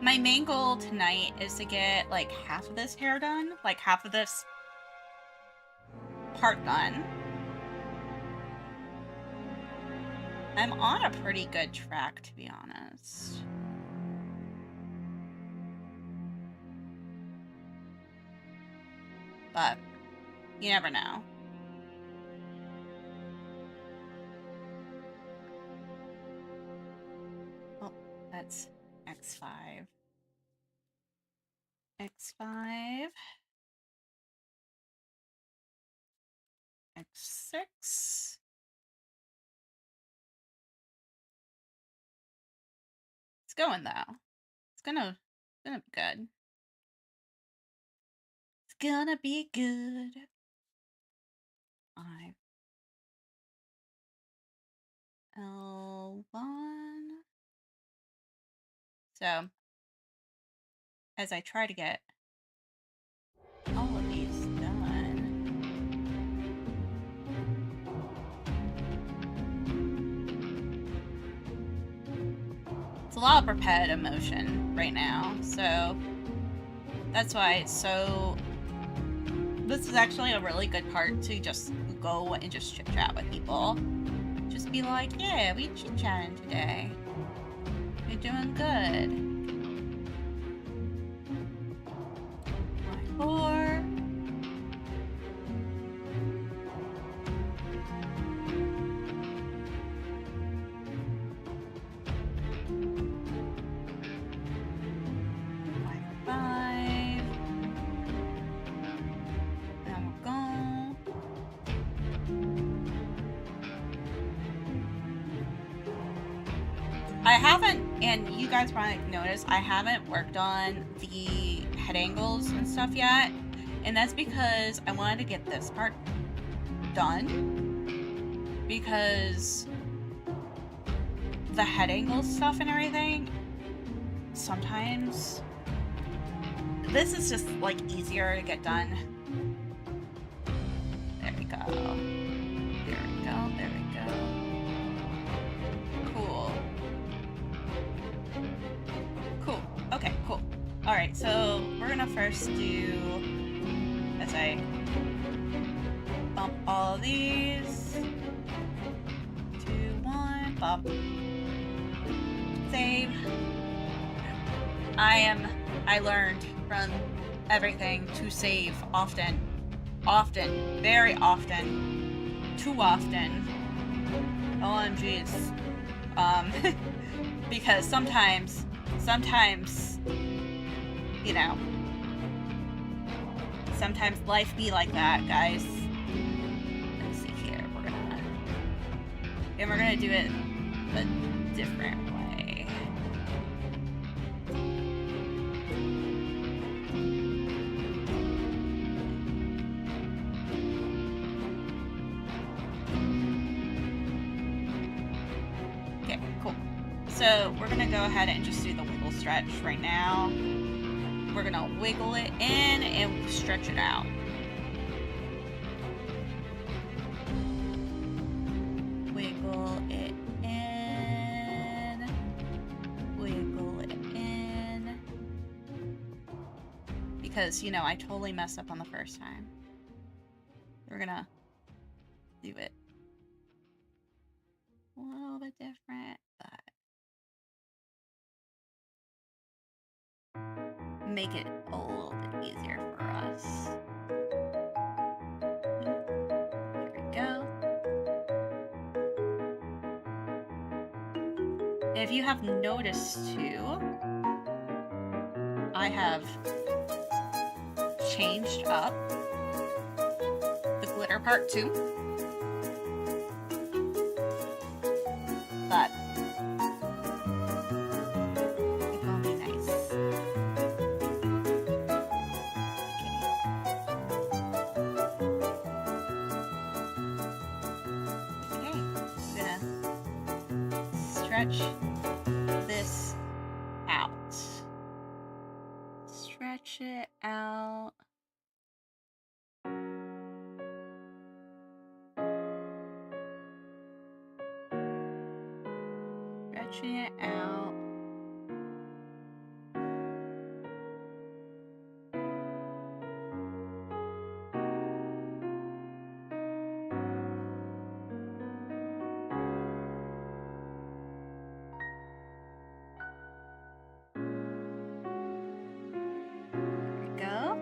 My main goal tonight is to get like half of this hair done, like half of this part done. I'm on a pretty good track, to be honest. But you never know. Oh, that's X5. X5. X6. It's going though. It's gonna be good. It's gonna be good. 5. L1. So, as I try to get all of these done, it's a lot of repetitive motion right now, so that's why it's so... This is actually a really good part to just go and just chit-chat with people. Just be like, yeah, we chit-chatting today. You're doing good. 4. I haven't, and you guys probably noticed, I haven't worked on the head angles and stuff yet, and that's because I wanted to get this part done, because the head angle stuff and everything, sometimes, this is just, like, easier to get done. There we go. There we go, there we go. Cool. Cool. Okay, cool. Alright, so we're gonna first do, as I bump all these, 2, 1, bump, save. I learned from everything to save often, very often, too often. OMGs. Because sometimes, you know, sometimes life be like that, guys. Let's see here, we're gonna do it a different way. Okay, cool. So we're gonna go ahead and just do the wiggle stretch right now. We're gonna wiggle it in and stretch it out. Wiggle it in. Wiggle it in. Because, you know, I totally messed up on the first time. We're gonna do it a little bit different, but make it a little bit easier for us. There we go. If you have noticed too, I have changed up the glitter part too. But it's gonna be nice. Okay, I'm gonna stretch this out. Stretch it out. Stretching it out. There we go.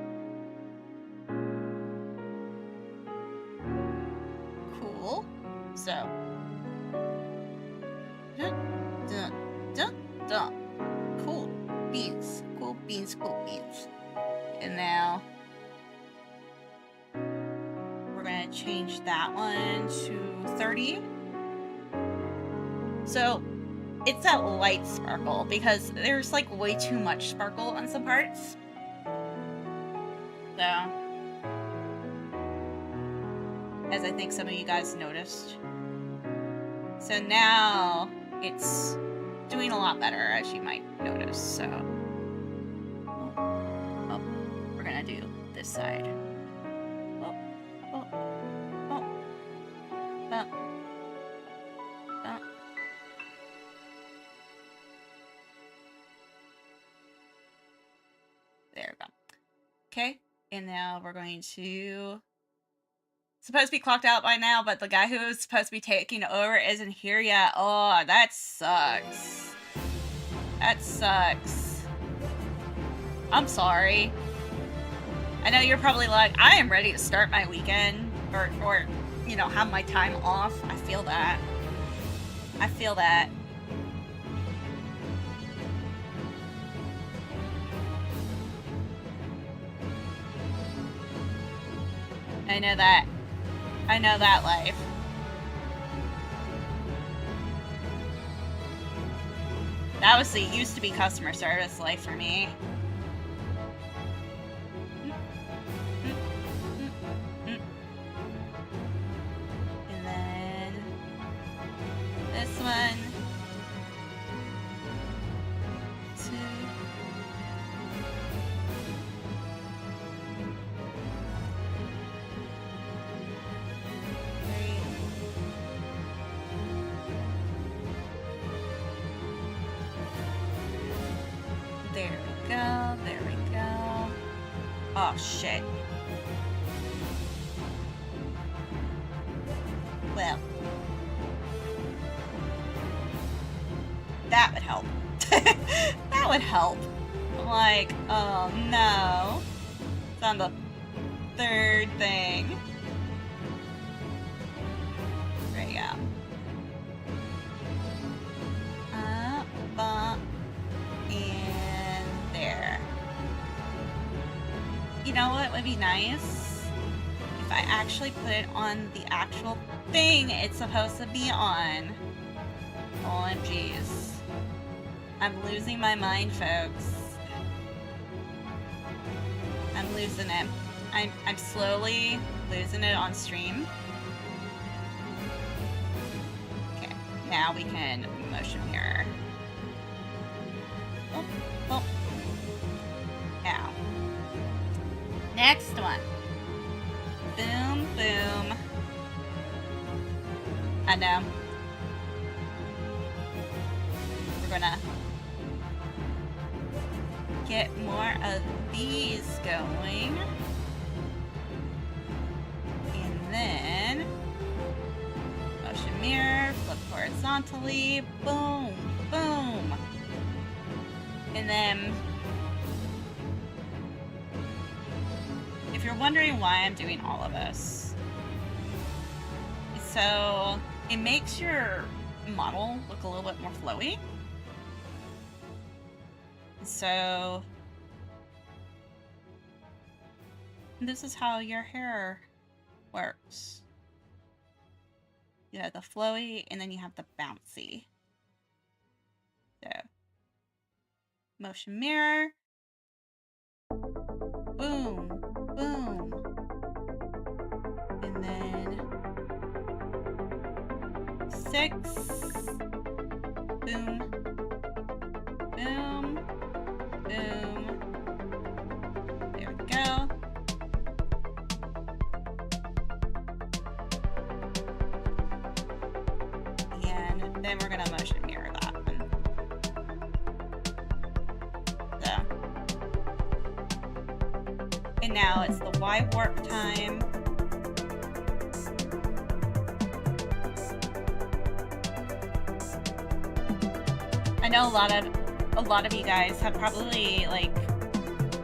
Cool. So. Cool beans. Cool beans, cool beans. And now we're gonna change that one to 30. So it's that light sparkle because there's like way too much sparkle on some parts. So, as I think some of you guys noticed. So now it's doing a lot better, as you might notice. So, oh, we're gonna do this side. Oh, oh, oh, oh, oh. There we go. Okay, and now we're going to. Supposed to be clocked out by now, but the guy who was supposed to be taking over isn't here yet. Oh, that sucks. That sucks. I'm sorry. I know you're probably like, I am ready to start my weekend or you know, have my time off. I feel that. I feel that. I know that. I know that life. That was the used to be customer service life for me. And then this one. Two. There we go, there we go. Oh, shit. Well. That would help. That would help. Like, oh no. It's on the third thing. There you go. And there. You know what would be nice? If I actually put it on the actual thing it's supposed to be on. OMGs. I'm losing my mind, folks. I'm losing it. I'm slowly losing it on stream. Okay, now we can motion mirror. Oh, oh. Now. Next one. Boom, boom. I know. We're gonna get more of these going. And then motion mirror, flip horizontally, boom, boom. And then if you're wondering why I'm doing all of this, so it makes your model look a little bit more flowy. So this is how your hair works. You have the flowy and then you have the bouncy. So motion mirror. Boom, boom. And then 6. Boom, boom, boom. There we go. And then we're gonna motion mirror that one. So. And now it's the Y warp time. I know a lot of you guys have probably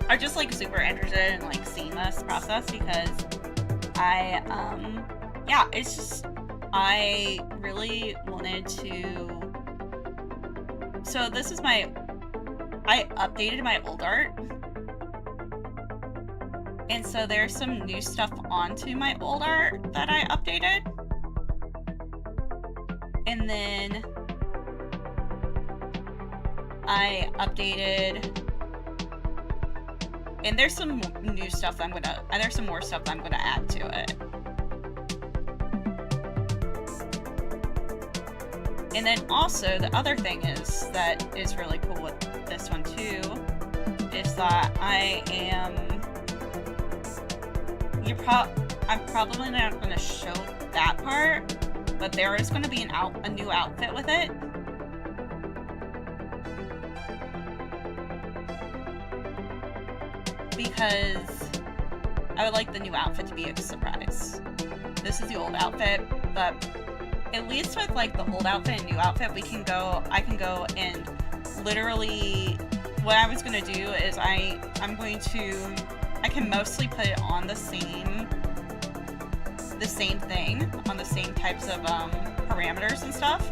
are just super interested in seeing this process, because it's just I really wanted to. So this is I updated my old art, and so there's some new stuff onto my old art that I updated, and then I updated, and there's some new stuff that there's some more stuff that I'm gonna add to it. And then also the other thing that is really cool with this one too, is that I'm probably not gonna show that part, but there is gonna be a new outfit with it. Because I would like the new outfit to be a surprise. This is the old outfit, but at least with the old outfit and new outfit, I can go and literally, what I was gonna do is I can mostly put it on the same thing, on the same types of parameters and stuff.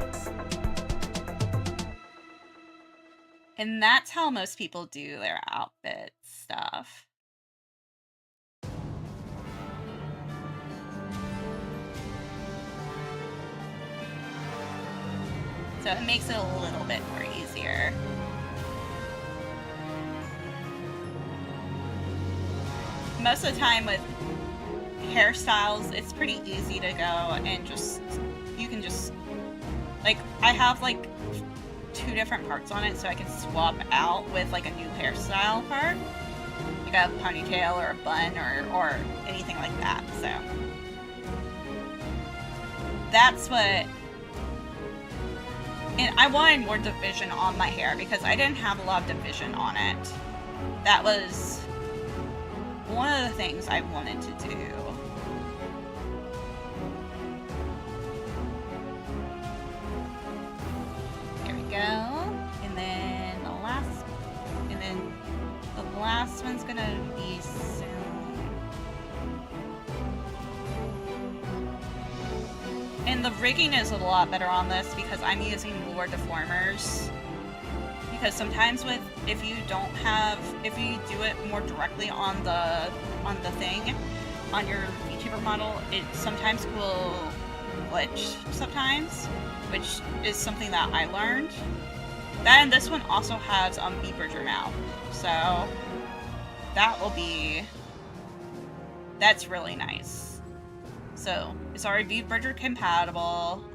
And that's how most people do their outfit stuff. So it makes it a little bit more easier. Most of the time with hairstyles, it's pretty easy to go and you can just, I have 2 different parts on it, so I can swap out with a new hairstyle part, like a ponytail or a bun or anything like that. So that's what. And I wanted more division on my hair because I didn't have a lot of division on it. That was one of the things I wanted to do. There we go. And then the last one's gonna be soon. And the rigging is a lot better on this because I'm using more deformers. Because sometimes if you do it more directly on the thing, on your VTuber model, it sometimes will glitch sometimes, which is something that I learned. Then this one also has V-bridger mount, so that's really nice. So it's already V-bridger compatible.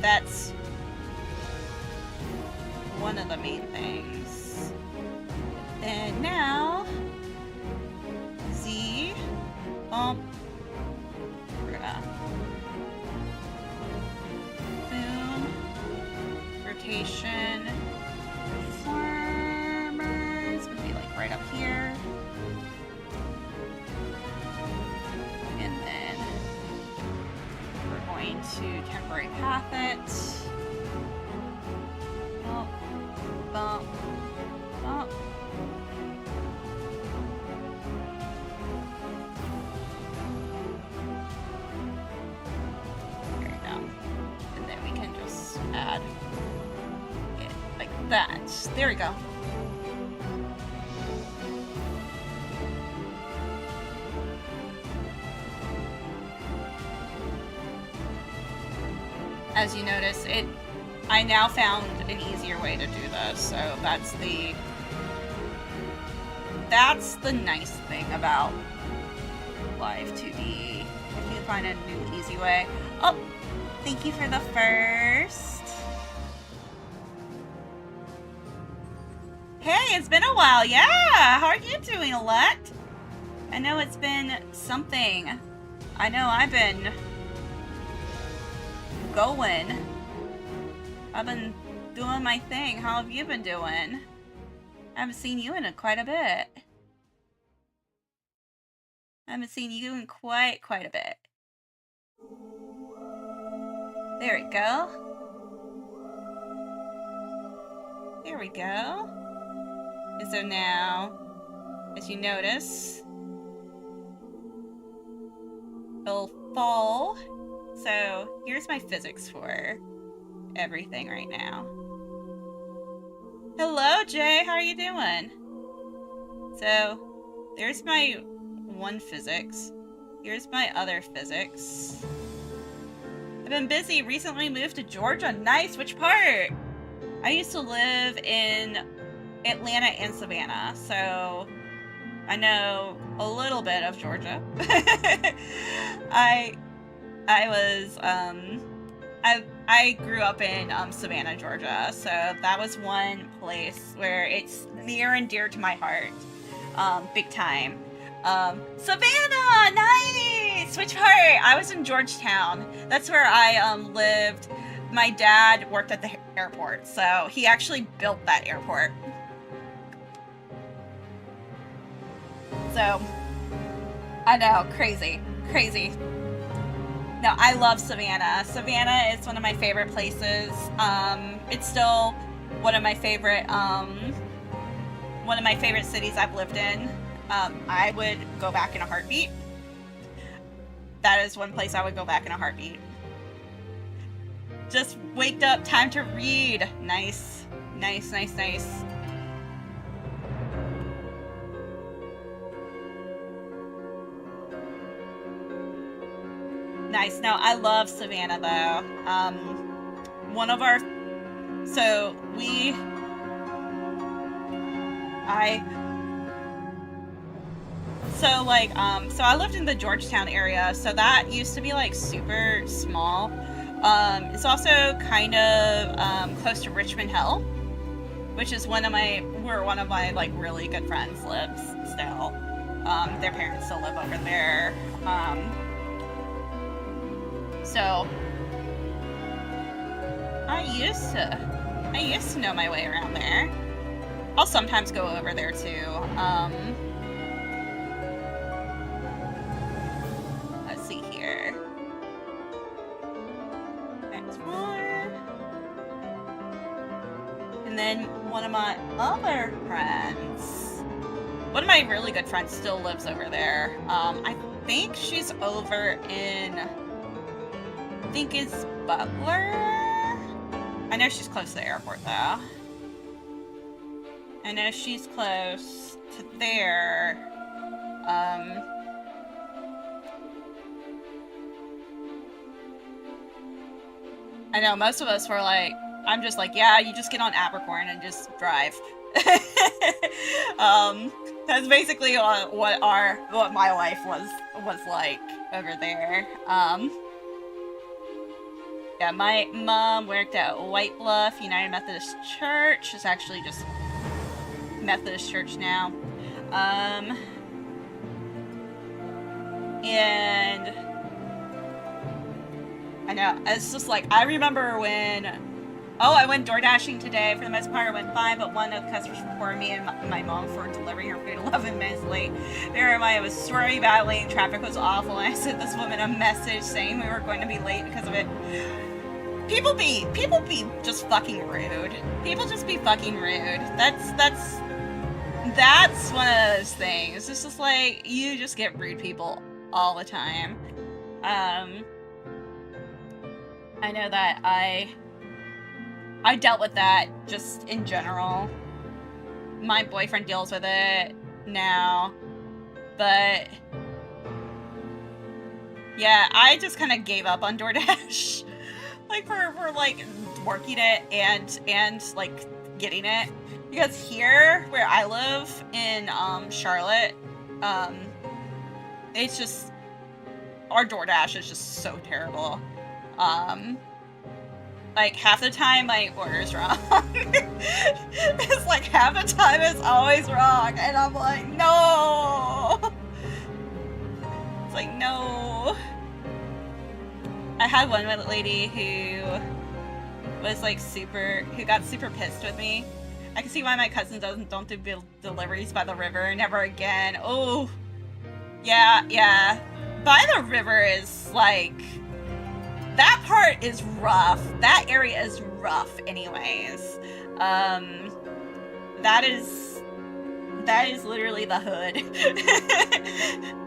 That's one of the main things. And now, Z, bump, we're gonna boom, rotation, reformer, it's gonna be right up here. And then we're going to temporary path it. Bump, bump, bump. There we go. And then we can just add There we go. As you notice, I now found an easier way to do this, so that's the nice thing about Live2D. If you find a new easy way. Oh, thank you for the first. Hey, it's been a while. Yeah, how are you doing, Elect? I know it's been something. I know I've been going. I've been doing my thing. How have you been doing? I haven't seen you in quite a bit. I haven't seen you in quite a bit. There we go. There we go. And so now, as you notice, it'll fall. So here's my physics for everything right now. Hello, Jay. How are you doing? So there's my one physics. Here's my other physics. I've been busy. Recently moved to Georgia. Nice. Which part? I used to live in Atlanta and Savannah, so I know a little bit of Georgia. I grew up in Savannah, Georgia, so that was one place where it's near and dear to my heart, big time. Savannah, nice! Which part? I was in Georgetown. That's where I lived. My dad worked at the airport, so he actually built that airport. So, I know, crazy. No, I love Savannah. Savannah is one of my favorite places. It's still one of my favorite cities I've lived in. I would go back in a heartbeat. That is one place I would go back in a heartbeat. Just waked up, time to read. Nice. Nice. Nice. Now, I love Savannah, though. So I lived in the Georgetown area, so that used to be, like, super small. It's also kind of, close to Richmond Hill, which is where one of my, like, really good friends lives still. Their parents still live over there. So I used to know my way around there. I'll sometimes go over there too. Let's see here. Next one. And then one of my other friends, one of my really good friends still lives over there. I think she's over in, I think it's Butler. I know she's close to the airport though. I know she's close to there. I know most of us were like, I'm just like, yeah, you just get on Abercorn and just drive. That's basically what my life was like over there. Yeah, my mom worked at White Bluff United Methodist Church. It's actually just Methodist Church now. And I know, it's just like, I remember when, I went door dashing today. For the most part, it went fine, but one of the customers reported me and my mom for delivering her food 11 minutes late. I was swerving badly and traffic was awful, and I sent this woman a message saying we were going to be late because of it. People be just fucking rude. People just be fucking rude. That's one of those things. It's just like, you just get rude people all the time. I know that I dealt with that just in general. My boyfriend deals with it now, but yeah, I just kind of gave up on DoorDash, like for like working it and like getting it, because here where I live in Charlotte, it's just, our DoorDash is just so terrible. Like half the time my order's wrong. It's like half the time it's always wrong, and I'm like, no. It's like, no. I had one lady who was like who got super pissed with me. I can see why my cousin don't do deliveries by the river. Never again. Oh, yeah. By the river is like, that part is rough. That area is rough anyways. That is literally the hood.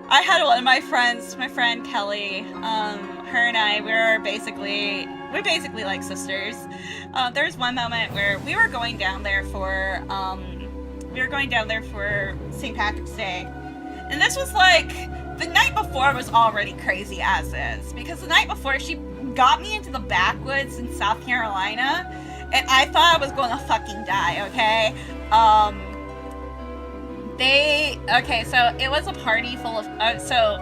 I had one of my friends, my friend Kelly, her and I, we're basically like sisters. There's one moment where we were going down there for St. Patrick's Day. And this was like, the night before was already crazy as is, because the night before she got me into the backwoods in South Carolina, and I thought I was going to fucking die, okay? So it was a party full of, so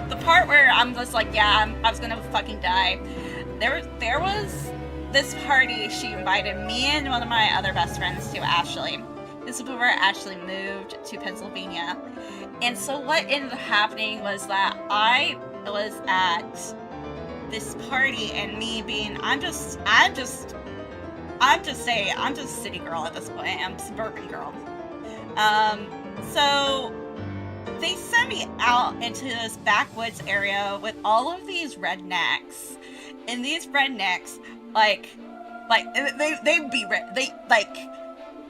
the part where I'm just like, yeah, I was gonna fucking die, there was this party she invited me and one of my other best friends to, Ashley. This is before Ashley moved to Pennsylvania. And so what ended up happening was that I was at this party, and me being, I'm just a city girl at this point. I'm a suburban girl. So they sent me out into this backwoods area with all of these rednecks. And these rednecks, like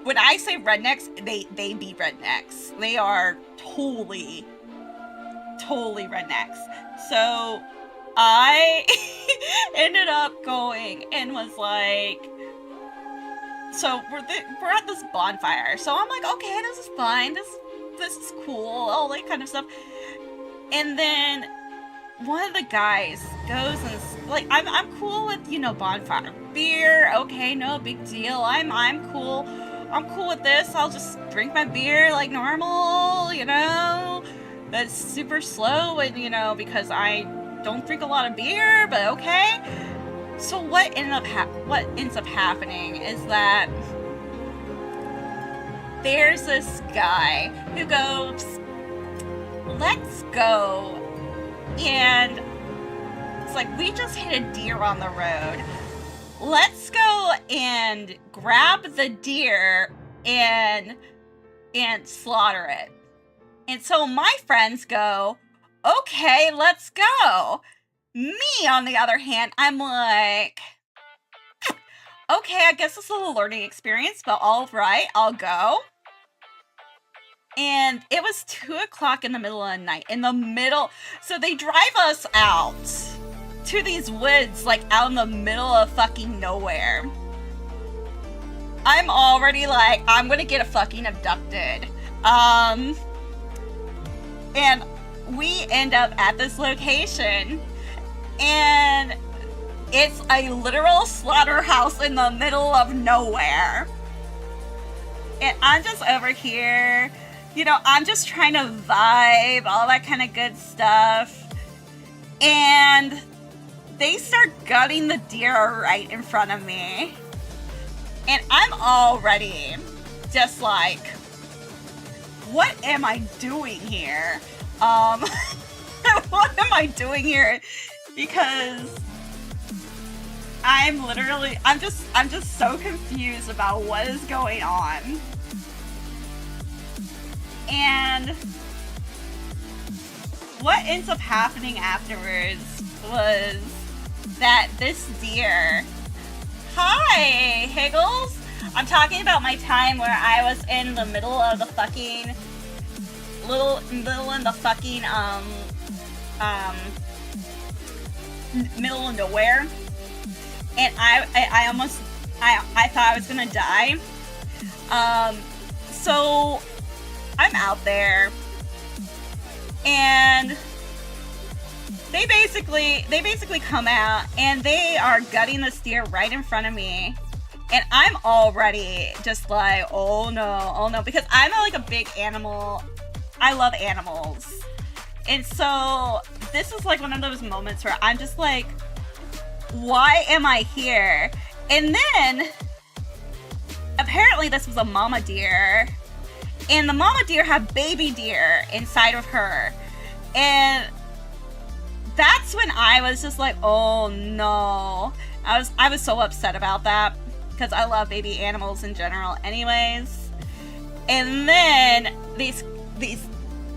when I say rednecks, they be rednecks. They are totally rednecks. So I ended up going and was like, so we're at this bonfire. So I'm like, okay, this is fine. This is cool. All that kind of stuff. And then one of the guys goes and like, I'm cool with, bonfire beer. Okay, no big deal. I'm cool. I'm cool with this. I'll just drink my beer like normal, That's super slow, and because I don't drink a lot of beer, but okay. So what ends up happening is that there's this guy who goes, let's go, and it's like, we just hit a deer on the road. Let's go and grab the deer and slaughter it. And so my friends go, okay, let's go. Me, on the other hand, I'm like, okay, I guess this is a learning experience, but all right, I'll go. And it was 2:00 in the middle of the night. So they drive us out to these woods, like out in the middle of fucking nowhere. I'm already like, I'm gonna get fucking abducted. And we end up at this location, and it's a literal slaughterhouse in the middle of nowhere. And I'm just over here, I'm just trying to vibe, all that kind of good stuff. And they start gutting the deer right in front of me. And I'm already just like, what am I doing here? What am I doing here? Because I'm just so confused about what is going on. And what ends up happening afterwards was that this deer, hi, Higgles. I'm talking about my time where I was in the middle of the fucking, middle of nowhere. and I almost, I thought I was gonna die. So I'm out there, and they basically come out, and they are gutting the steer right in front of me. And I'm already just like, oh no, because I'm like a big animal. I love animals. And so this is like one of those moments where I'm just like, why am I here? And then apparently this was a mama deer. And the mama deer had baby deer inside of her. And that's when I was just like, oh no. I was so upset about that, because I love baby animals in general anyways. And then these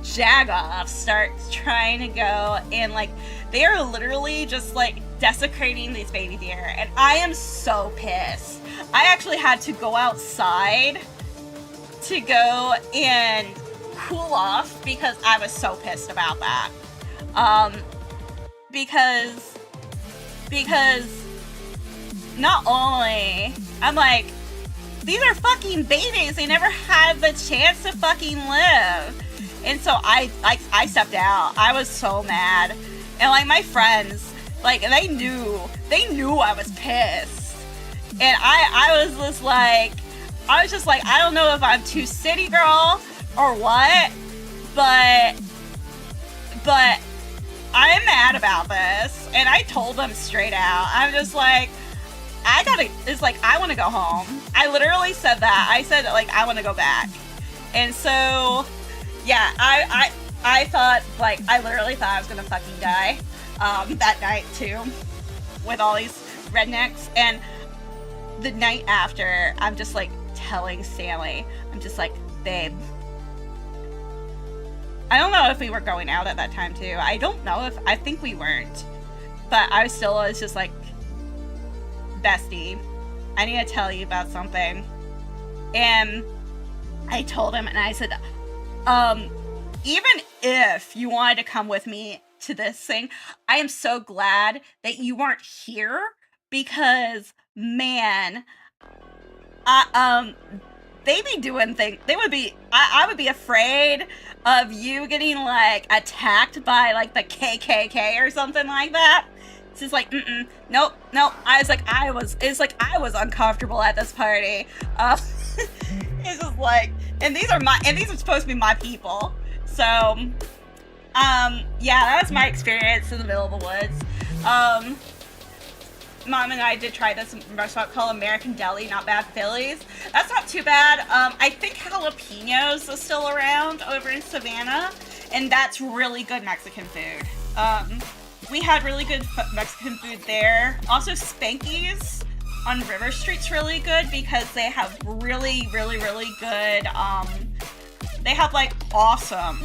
jagoffs start trying to go, and like they are literally just like desecrating these baby deer, and I am so pissed. I actually had to go outside to go and cool off because I was so pissed about that. Because not only I'm like, these are fucking babies, they never had the chance to fucking live. And so I stepped out. I was so mad. And like my friends, like they knew I was pissed. And I was just like, I don't know if I'm too city girl or what, but I'm mad about this. And I told them straight out. I'm just like, I want to go home. I literally said that. I said, like, I want to go back. And so, yeah, I thought, like, I literally thought I was going to fucking die that night, too, with all these rednecks. And the night after, I'm just, like, telling Stanley, I'm just like, babe, I don't know if we were going out at that time, too. I think we weren't. But I was just like, bestie, I need to tell you about something. And I told him, and I said, even if you wanted to come with me to this thing, I am so glad that you weren't here, because man, they be doing things. I would be afraid of you getting like attacked by like the KKK or something like that. It's just like, nope. It's like I was uncomfortable at this party. It's just like, and these are supposed to be my people. So, yeah, that was my experience in the middle of the woods. Mom and I did try this restaurant called American Deli, Not Bad Phillies. That's not too bad. I think Jalapenos is still around over in Savannah, and that's really good Mexican food. We had really good Mexican food there. Also, Spanky's on River Street's really good because they have really, really, really good, they have like awesome,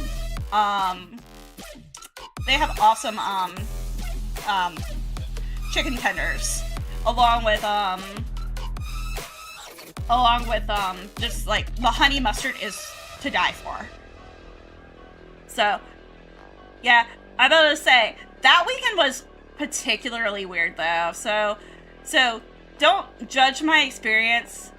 chicken tenders, along with just like the honey mustard is to die for. So, yeah, I'm about to say that weekend was particularly weird though. So don't judge my experience.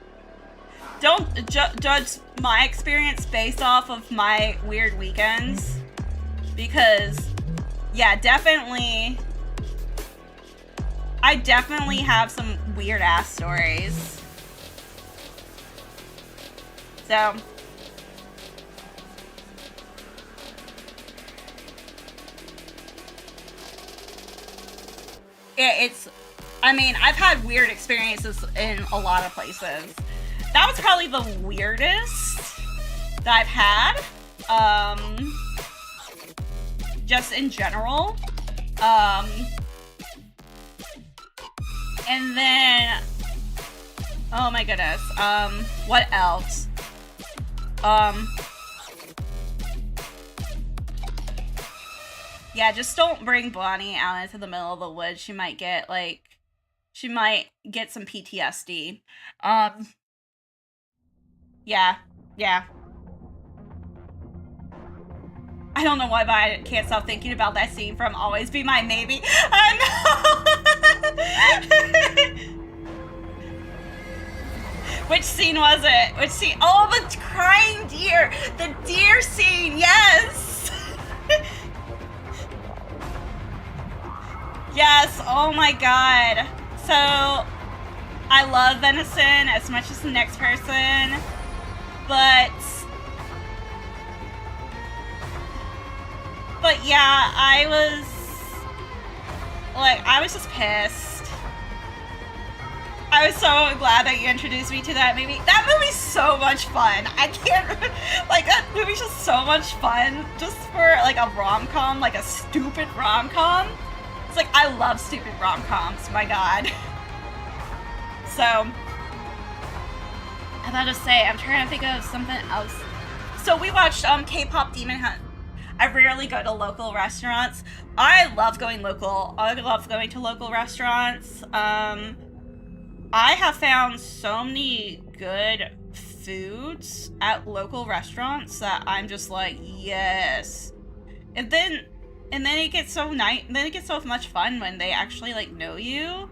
Don't judge my experience based off of my weird weekends, because yeah, I definitely have some weird ass stories. So I've had weird experiences in a lot of places. That was probably the weirdest that I've had. Just in general. And then, oh my goodness, what else? Yeah, just don't bring Bonnie out into the middle of the woods. She might get some PTSD. Yeah. I don't know why, but I can't stop thinking about that scene from Always Be My Maybe. I know! scene was it? Which scene? Oh, the crying deer! The deer scene, yes! Yes, oh my god. So, I love venison as much as the next person, but yeah, I was just pissed. I was so glad that you introduced me to that movie. That movie's so much fun. I can't, like, that movie's just so much fun. Just for, like, a rom-com, like a stupid rom-com. It's like, I love stupid rom-coms, my god. So, I gotta say, I'm trying to think of something else. So we watched K-pop Demon Hunt. I rarely go to local restaurants. I love going local. I love going to local restaurants. I have found so many good foods at local restaurants that I'm just like, yes. And then it gets so nice. Then it gets so much fun when they actually like know you.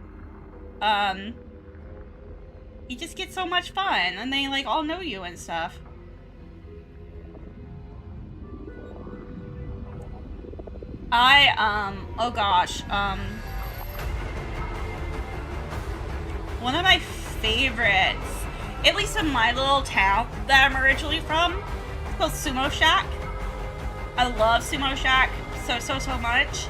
You just get so much fun, and they like all know you and stuff. Oh gosh, one of my favorites, at least in my little town that I'm originally from, it's called Sumo Shack. I love Sumo Shack so much.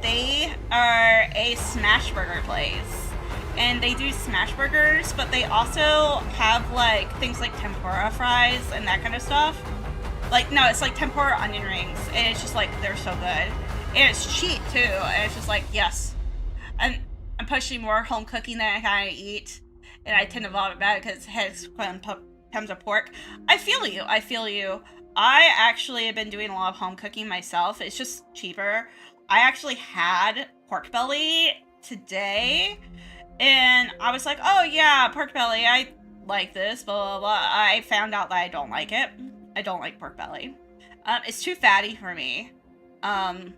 They are a smash burger place, and they do smash burgers, but they also have like things like tempura fries and that kind of stuff. Like, no, it's like tempura onion rings, and it's just like, they're so good. And it's cheap too, and it's just like, yes. And I'm pushing more home cooking than I kind of eat, and I tend to vomit bad because it has tons of pork. I feel you. I actually have been doing a lot of home cooking myself. It's just cheaper. I actually had pork belly today, and I was like, oh yeah, pork belly, I like this, blah, blah, blah. I found out that I don't like it. I don't like pork belly. It's too fatty for me. And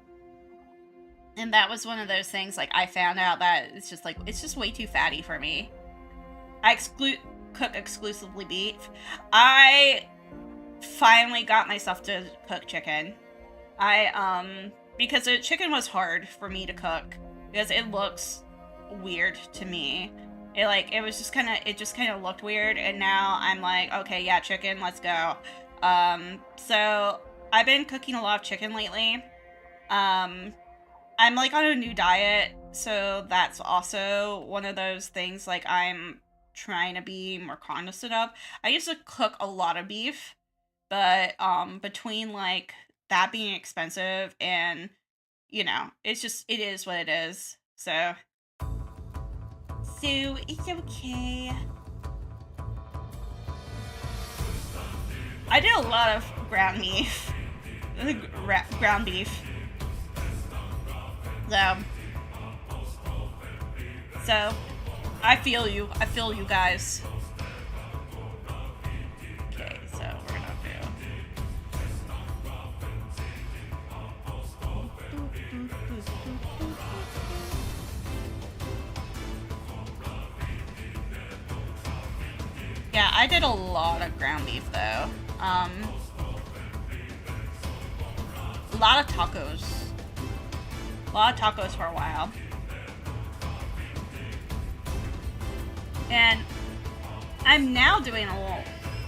that was one of those things, like, I found out that it's just way too fatty for me. I cook exclusively beef. I finally got myself to cook chicken. Because the chicken was hard for me to cook, because it looks weird to me. It just kind of looked weird, and now I'm like, okay, yeah, chicken, let's go. So I've been cooking a lot of chicken lately. I'm like on a new diet, so that's also one of those things like I'm trying to be more cognizant of. I used to cook a lot of beef, but between like that being expensive and, you know, it is what it is. So it's okay. I did a lot of ground beef. Ground beef. So, I feel you. I feel you guys. Okay, so we're gonna do... Yeah, I did a lot of ground beef though. A lot of tacos. A lot of tacos for a while. And I'm now doing a little...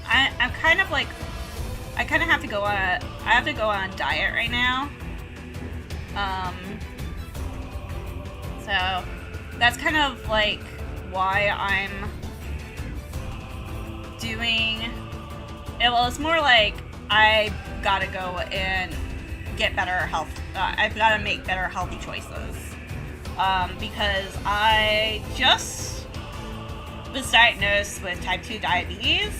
I'm kind of like... I kind of have to go on a... I have to go on a diet right now. So that's kind of like why I'm doing... Well, it's more like I gotta go and get better health. I've gotta make better healthy choices. Because I just was diagnosed with type 2 diabetes.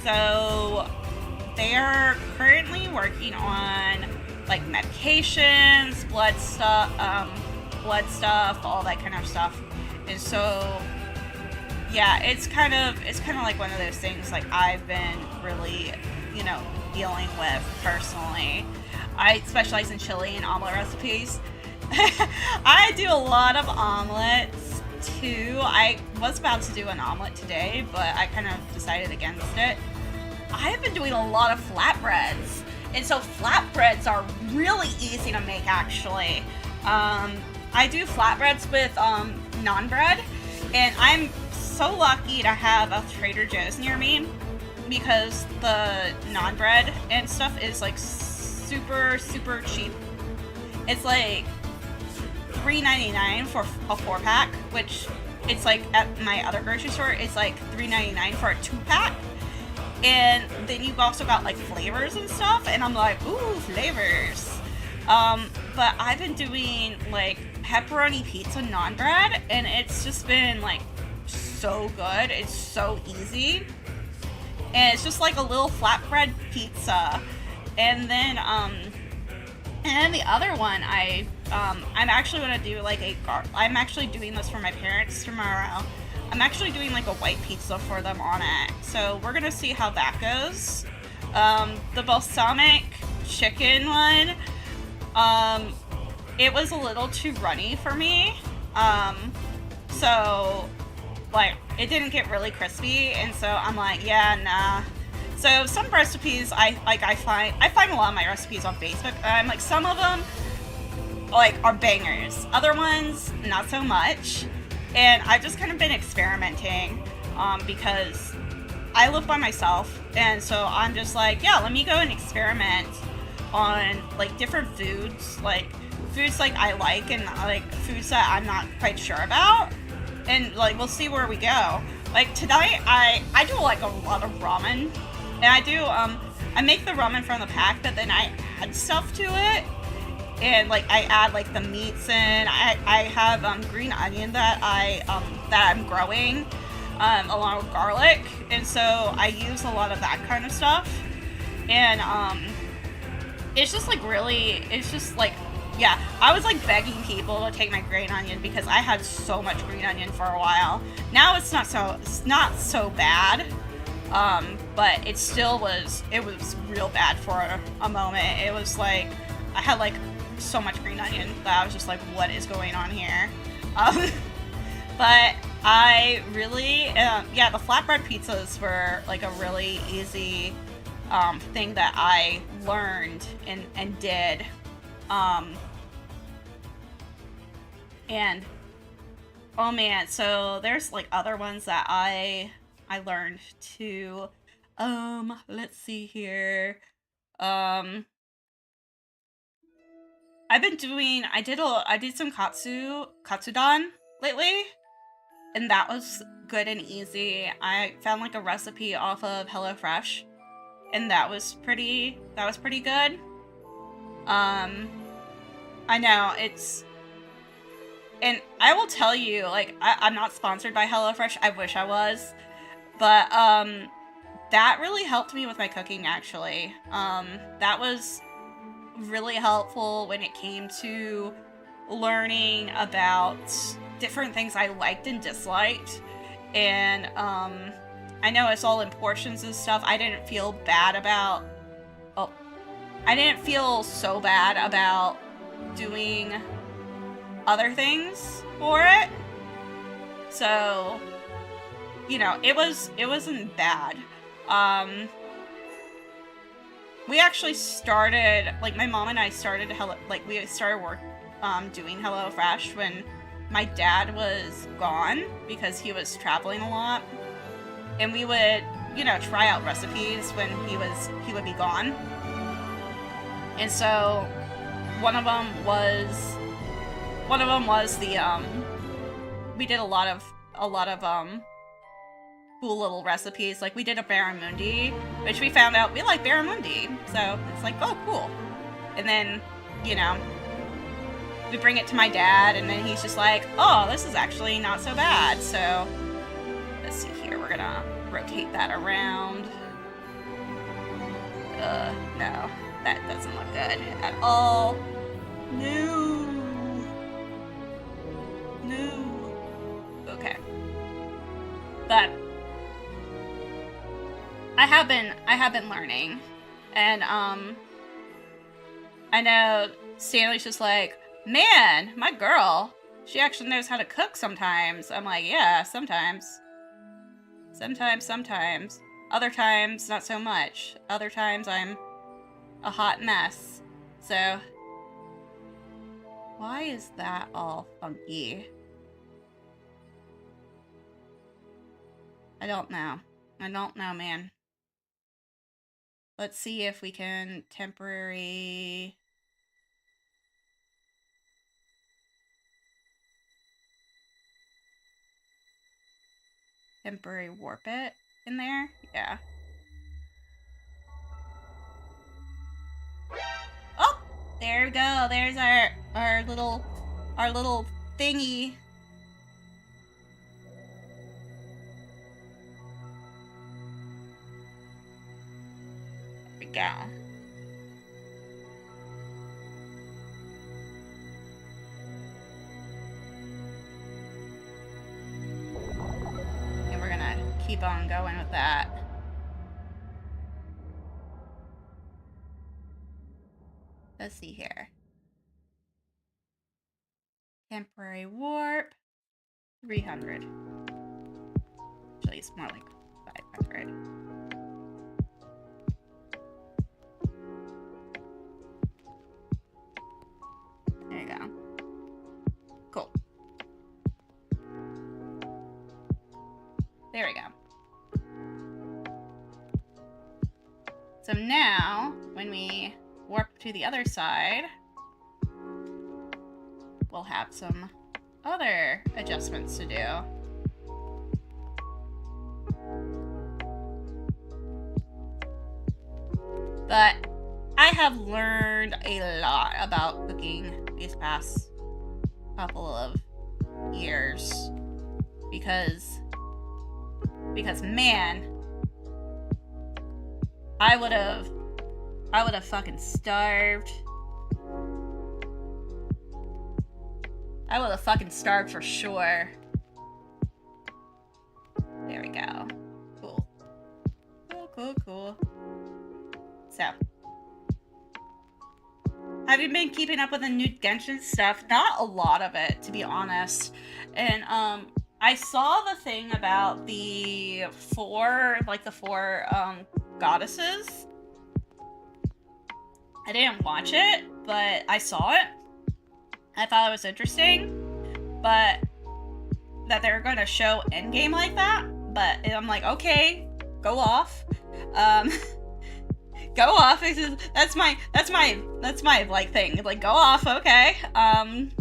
So they are currently working on like medications, blood stuff, all that kind of stuff. And so yeah, it's kind of like one of those things like I've been really, you know, dealing with personally. I specialize in chili and omelet recipes. I do a lot of omelets too. I was about to do an omelet today, but I kind of decided against it. I have been doing a lot of flatbreads. And so flatbreads are really easy to make, actually. I do flatbreads with naan bread, and I'm so lucky to have a Trader Joe's near me because the naan bread and stuff is like super, super cheap. It's like $3.99 for a 4-pack, which it's like at my other grocery store, it's like $3.99 for a 2-pack. And then you've also got like flavors and stuff, and I'm like, ooh, flavors. But I've been doing like pepperoni pizza naan bread, and it's just been like so good. It's so easy, and it's just like a little flatbread pizza. And then the other one, I'm actually gonna do like I'm actually doing this for my parents tomorrow. I'm actually doing like a white pizza for them on it. So we're gonna see how that goes. The balsamic chicken one, it was a little too runny for me. So like it didn't get really crispy, and so I'm like, yeah, nah. So some recipes I find a lot of my recipes on Facebook. Like some of them like are bangers. Other ones not so much. And I've just kind of been experimenting because I live by myself, and so I'm just like, yeah, let me go and experiment on like different foods like I like and like foods that I'm not quite sure about, and like we'll see where we go. Like tonight I do like a lot of ramen, and I make the ramen from the pack, but then I add stuff to it. And like I add like the meats in. I have green onion that I'm growing along with garlic, and so I use a lot of that kind of stuff. And it's just like really, it's just like, yeah, I was like begging people to take my green onion because I had so much green onion for a while. Now it's not so bad, but it still was real bad for a moment. It was like I had like so much green onion that I was just like, what is going on here? But I really, yeah, the flatbread pizzas were like a really easy thing that I learned and did. And oh man, so there's like other ones that I learned too. Let's see here. I did some katsudon lately, and that was good and easy. I found like a recipe off of HelloFresh, and that was pretty good. I know and I will tell you, like, I'm not sponsored by HelloFresh. I wish I was, but that really helped me with my cooking, actually. That was really helpful when it came to learning about different things I liked and disliked. And I know it's all in portions and stuff. I didn't feel so bad about doing other things for it. So, you know, it wasn't bad. We actually started, like, my mom and I started we started work doing HelloFresh when my dad was gone because he was traveling a lot, and we would, you know, try out recipes when he would be gone. And so one of them was the we did a lot of cool little recipes. Like, we did a barramundi, which we found out we like barramundi, so it's like, oh, cool. And then, you know, we bring it to my dad, and then he's just like, oh, this is actually not so bad. So let's see here, we're gonna rotate that around. No, that doesn't look good at all. No. Okay. But I have been learning, and I know Stanley's just like, man, my girl, She actually knows how to cook sometimes. I'm like, yeah, sometimes. Sometimes. Other times, not so much. Other times, I'm a hot mess. So, why is that all funky? I don't know. I don't know, man. Let's see if we can temporary warp it in there. Yeah. Oh, there we go. There's our little thingy. There we go. And we're gonna keep on going with that. Let's see here. Temporary warp, 300. Actually, it's more like 500. There you go. Cool. There we go. So now, when we warp to the other side, we'll have some other adjustments to do. But I have learned a lot about cooking these past couple of years because man, I would have fucking starved. I would have fucking starved for sure. There we go. Cool. So, have you been keeping up with the new Genshin stuff? Not a lot of it, to be honest. And I saw the thing about the four goddesses. I didn't watch it, but I saw it. I thought it was interesting, but that they were going to show endgame like that. But I'm like, okay, go off. Go off. That's my like thing. Like, go off, okay. But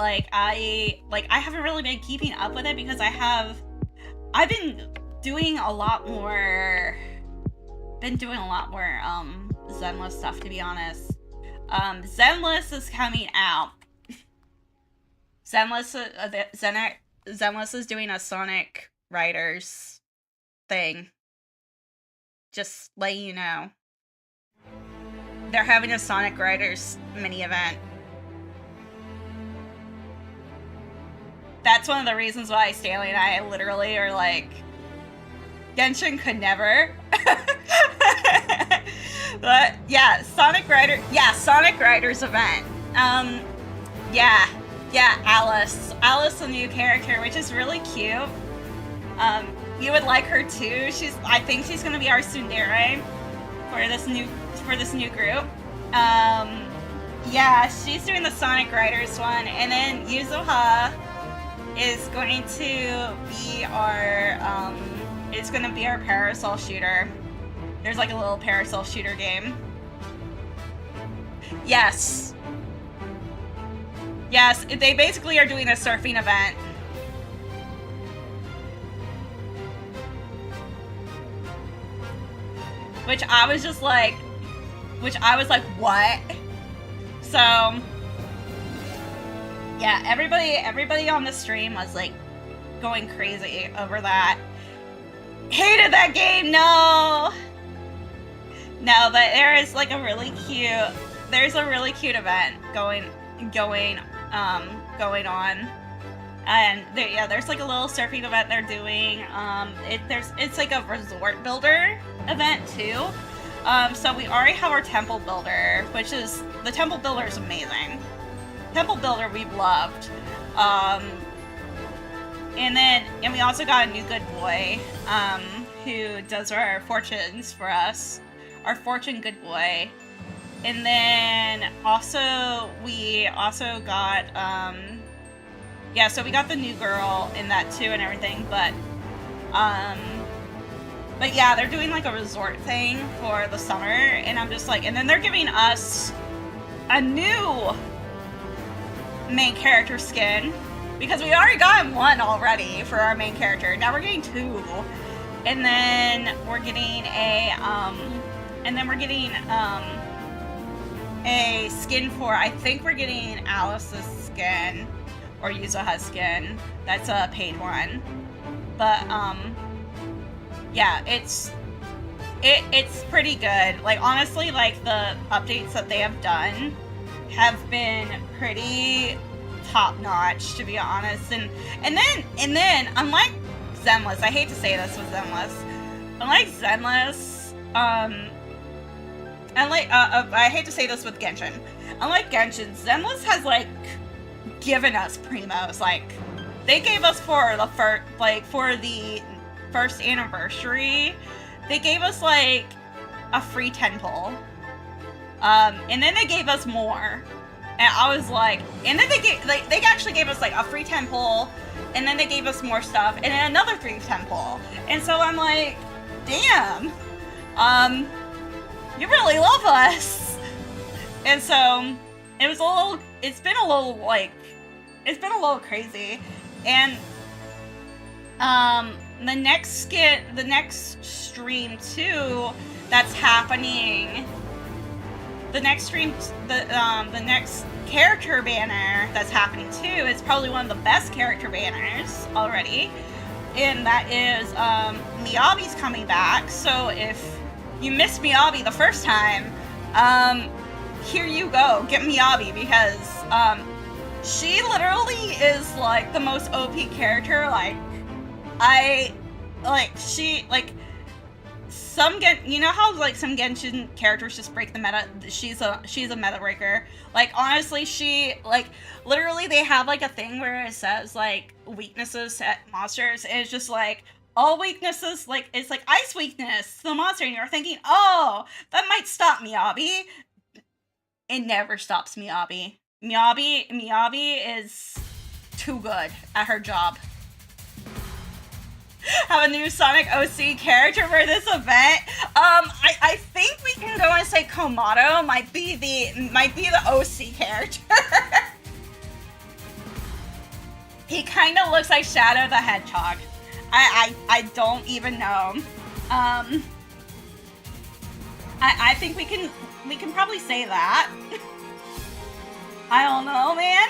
I haven't really been keeping up with it because I've been doing a lot more Zenless stuff, to be honest. Zenless is coming out. Zenless is doing a Sonic Riders thing. Just letting you know. They're having a Sonic Riders mini event. That's one of the reasons why Stanley and I literally are like, Genshin could never. But yeah, Sonic Riders event. Yeah, Alice, the new character, which is really cute. You would like her too. I think she's gonna be our tsundere for this new group. Yeah, she's doing the Sonic Riders one, and then Yuzuha is going to be our parasol shooter. There's like a little parasol shooter game. Yes, they basically are doing a surfing event. Which I was like, what? So, yeah, everybody on the stream was like going crazy over that. Hated that game, no, but there is like a really cute event going on. And there's like a little surfing event they're doing. It's like a resort builder event too. So we already have our temple builder, the temple builder is amazing. Temple Builder we've loved. And we also got a new good boy, who does our fortunes for us. Our fortune good boy. And then also, we also got, yeah, so we got the new girl in that too and everything, but yeah, they're doing like a resort thing for the summer, and I'm just like, and then they're giving us a new main character skin, because we already got one already for our main character. Now we're getting two, and then we're getting a skin for, I think we're getting Alice's skin or Yuzuha's skin. That's a paid one, but yeah, it's pretty good. Like, honestly, like, the updates that they have done have been pretty top-notch, to be honest. And then unlike Zenless, I hate to say this with Zenless, unlike Zenless, I hate to say this with Genshin. Unlike Genshin, Zenless has, like, given us primos. Like, they gave us for the first anniversary, they gave us, like, a free 10 pull. And then they gave us more. And I was like, and then they actually gave us, like, a free 10 pull, and then they gave us more stuff, and then another free 10 pull. And so I'm like, damn. You really love us. And so it's been a little crazy. And the next stream too that's happening, the next character banner that's happening too is probably one of the best character banners already, and that is Miyabi's coming back. So if you missed Miyabi the first time, here you go, get Miyabi, because she literally is like the most OP character. Like, you know how like some Genshin characters just break the meta? She's a meta breaker. Like, honestly, she, like, literally they have like a thing where it says like weaknesses at monsters, and it's just like all weaknesses, like, it's like ice weakness to the monster, and you're thinking, oh, that might stop Miyabi. It never stops Miyabi. Miyabi is too good at her job. Have a new Sonic OC character for this event. I think we can go and say Komodo might be the OC character. He kind of looks like Shadow the Hedgehog. I don't even know. I think we can probably say that. I don't know, man.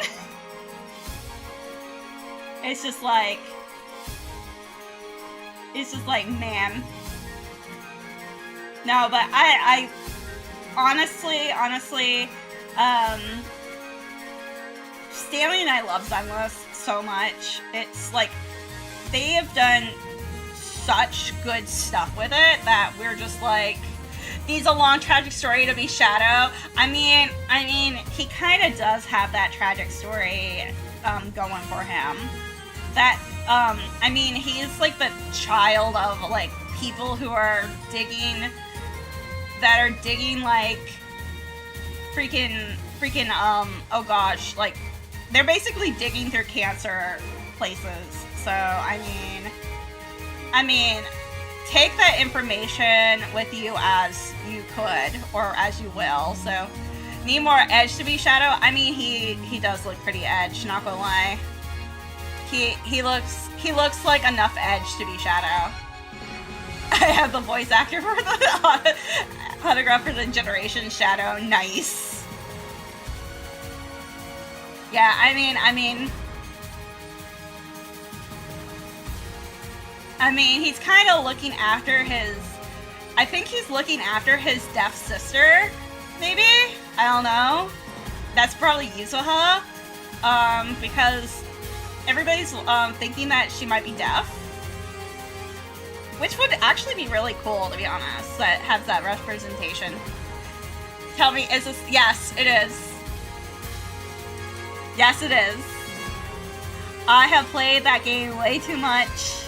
It's just like, man. No, but I honestly, Stanley and I love Zenless so much. It's like, they have done such good stuff with it that we're just like, needs a long tragic story to be Shadow. I mean, he kind of does have that tragic story going for him. That, I mean, he's like the child of like people who are digging like freaking, oh gosh, like, they're basically digging through cancer places. So, I mean, take that information with you as you could, or as you will. So, need more edge to be Shadow. I mean, he does look pretty edge, not gonna lie. He looks like enough edge to be Shadow. I have the voice actor for the autograph for the Generation Shadow. Nice. Yeah, I mean, he's kind of looking after I think he's looking after his deaf sister, maybe? I don't know. That's probably Yuzuha, because everybody's thinking that she might be deaf. Which would actually be really cool, to be honest, that has that representation. Tell me, is this... Yes, it is. Yes, it is. I have played that game way too much.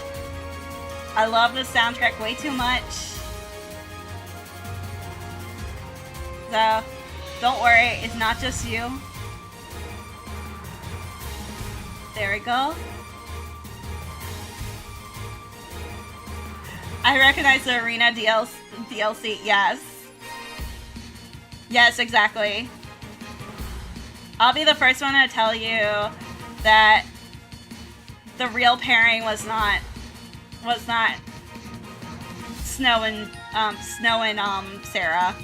I love the soundtrack way too much. So, don't worry, it's not just you. There we go. I recognize the arena DLC, yes. Yes, exactly. I'll be the first one to tell you that the real pairing was not Snow and Sarah.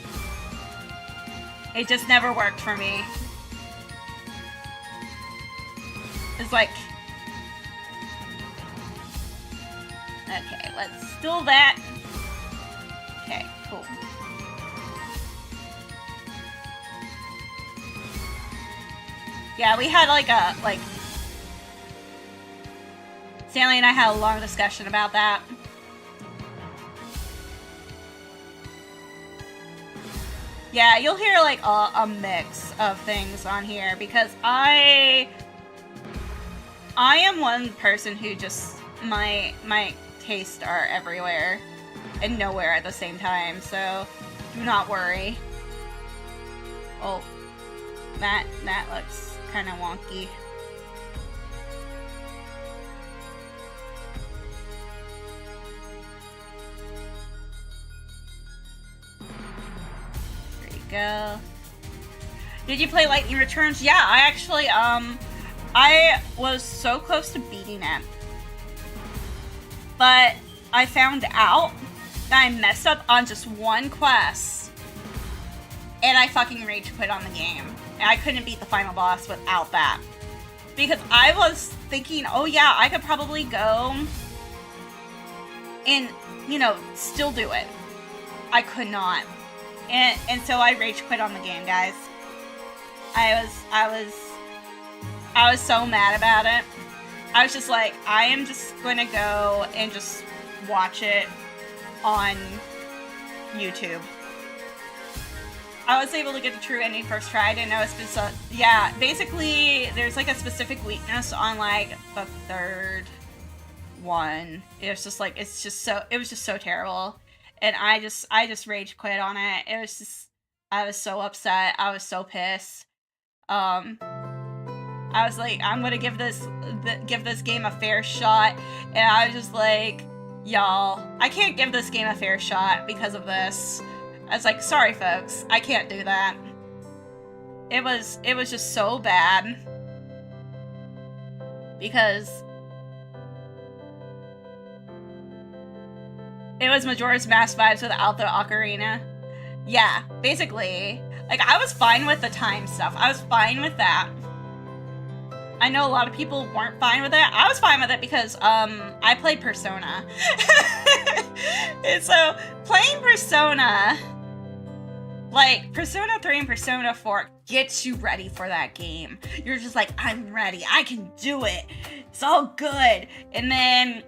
It just never worked for me. It's like, okay, let's do that. Okay, cool. Yeah, we had Stanley and I had a long discussion about that. Yeah, you'll hear like a mix of things on here because I am one person who just my tastes are everywhere and nowhere at the same time, so do not worry. Oh, that looks kind of wonky. There you go. Did you play Lightning Returns? Yeah, I actually, I was so close to beating it. But I found out that I messed up on just one quest. And I fucking rage quit on the game. And I couldn't beat the final boss without that. Because I was thinking, oh yeah, I could probably go and, you know, still do it. I could not. And so I rage quit on the game, guys. I was so mad about it. I was just like, I am just going to go and just watch it on YouTube. I was able to get the true ending first try. I didn't know it's been so... Yeah, basically, there's like a specific weakness on like the third one. It's just like, it was just so terrible. And I just rage quit on it. It was just, I was so upset. I was so pissed. I was like, I'm gonna give this game a fair shot, and I was just like, y'all, I can't give this game a fair shot because of this. I was like, sorry folks, I can't do that. It was just so bad. Because it was Majora's Mask vibes without the ocarina. Yeah, basically. Like, I was fine with the time stuff. I was fine with that. I know a lot of people weren't fine with it. I was fine with it because, I played Persona. And so, playing Persona, like, Persona 3 and Persona 4 gets you ready for that game. You're just like, I'm ready. I can do it. It's all good. And then,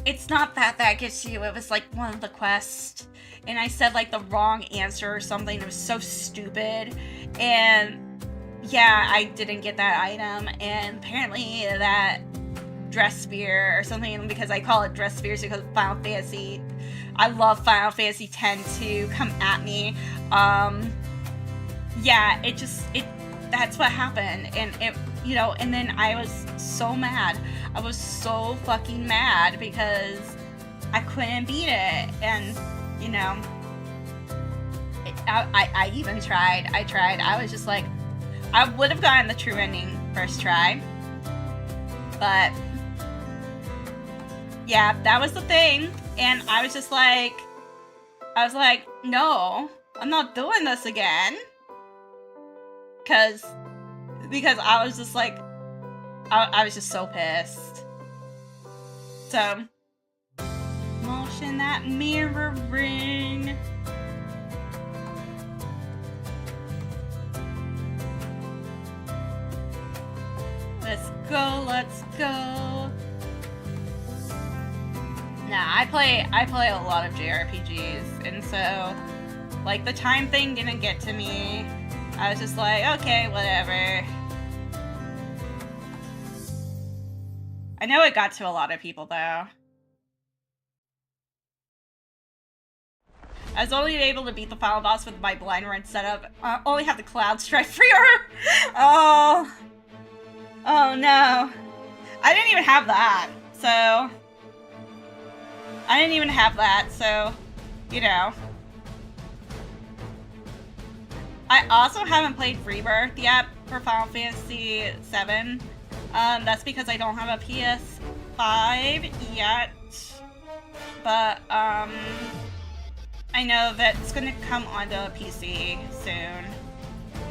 it's not that gets you. It was, like, one of the quests. And I said, like, the wrong answer or something. It was so stupid. And yeah, I didn't get that item, and apparently that dress spear or something, because I call it dress spears because Final Fantasy, I love Final Fantasy X to come at me. Yeah, that's what happened, and it, you know, and then I was so mad. I was so fucking mad because I couldn't beat it, and, you know, I even tried. I was just like, I would have gotten the true ending first try, but yeah, that was the thing, and I was like, no, I'm not doing this again, because I was just like, I was just so pissed. So, motion that mirroring. Let's go. Nah, I play a lot of JRPGs, and so, like, the time thing didn't get to me. I was just like, okay, whatever. I know it got to a lot of people, though. I was only able to beat the final boss with my blind run setup. I only have the Cloud Strike pre-order. Oh. Oh no. I didn't even have that, so... you know. I also haven't played Rebirth yet for Final Fantasy VII. That's because I don't have a PS5 yet. But, I know that it's gonna come onto a PC soon.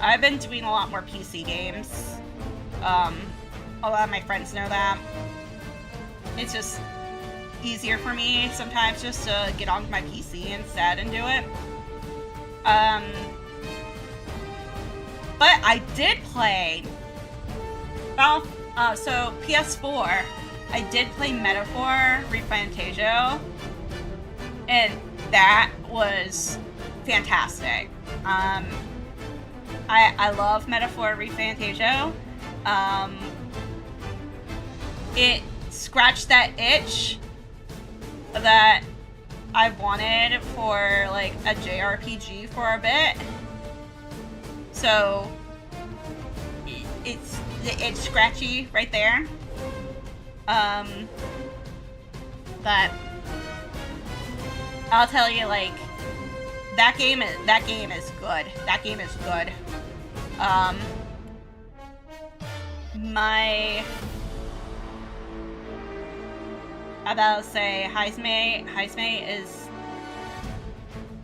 I've been doing a lot more PC games. A lot of my friends know that. It's just easier for me sometimes just to get onto my PC instead and do it. But I did play... Well, so PS4, I did play Metaphor Refantasio, and that was fantastic. I love Metaphor Refantasio. It scratched that itch that I wanted for like a JRPG for a bit. So it's scratchy right there. But I'll tell you, like, that game is good. That game is good.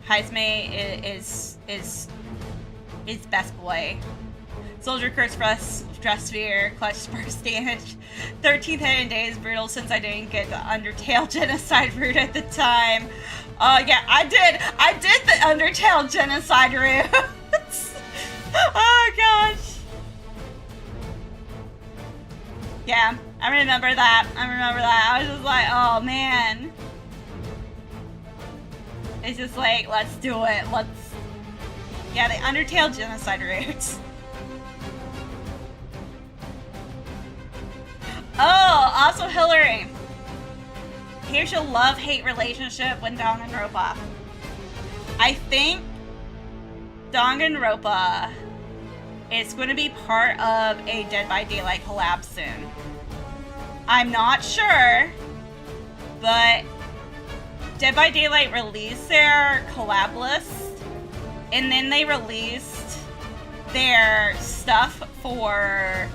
Heisme is best boy. Soldier Curse Stress Sphere, Clutch Burst Damage. 13th Hidden Day is brutal since I didn't get the Undertale Genocide route at the time. Yeah, I did the Undertale Genocide route. Oh gosh. Yeah, I remember that. I was just like, oh man. It's just like, let's do it. Yeah, the Undertale Genocide route. Oh, also Hillary. Here's your love-hate relationship with Danganronpa. I think Danganronpa is going to be part of a Dead by Daylight collab soon. I'm not sure, but Dead by Daylight released their collab list, and then they released their stuff for...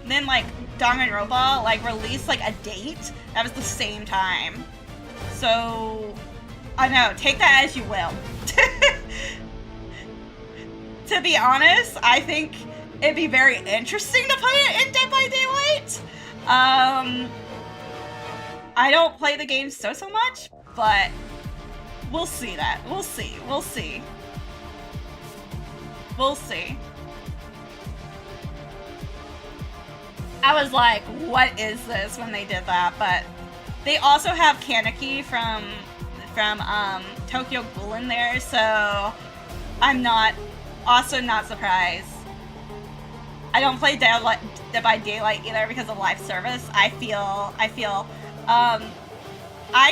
then like Danganronpa like released like a date that was the same time. So I know, take that as you will. To be honest, I think it'd be very interesting to play it in Dead by Daylight. I don't play the game so much, but we'll see that. We'll see. I was like, what is this when they did that? But they also have Kaneki from Tokyo Ghoul in there, so I'm not surprised. I don't play Dead by Daylight either because of live service. I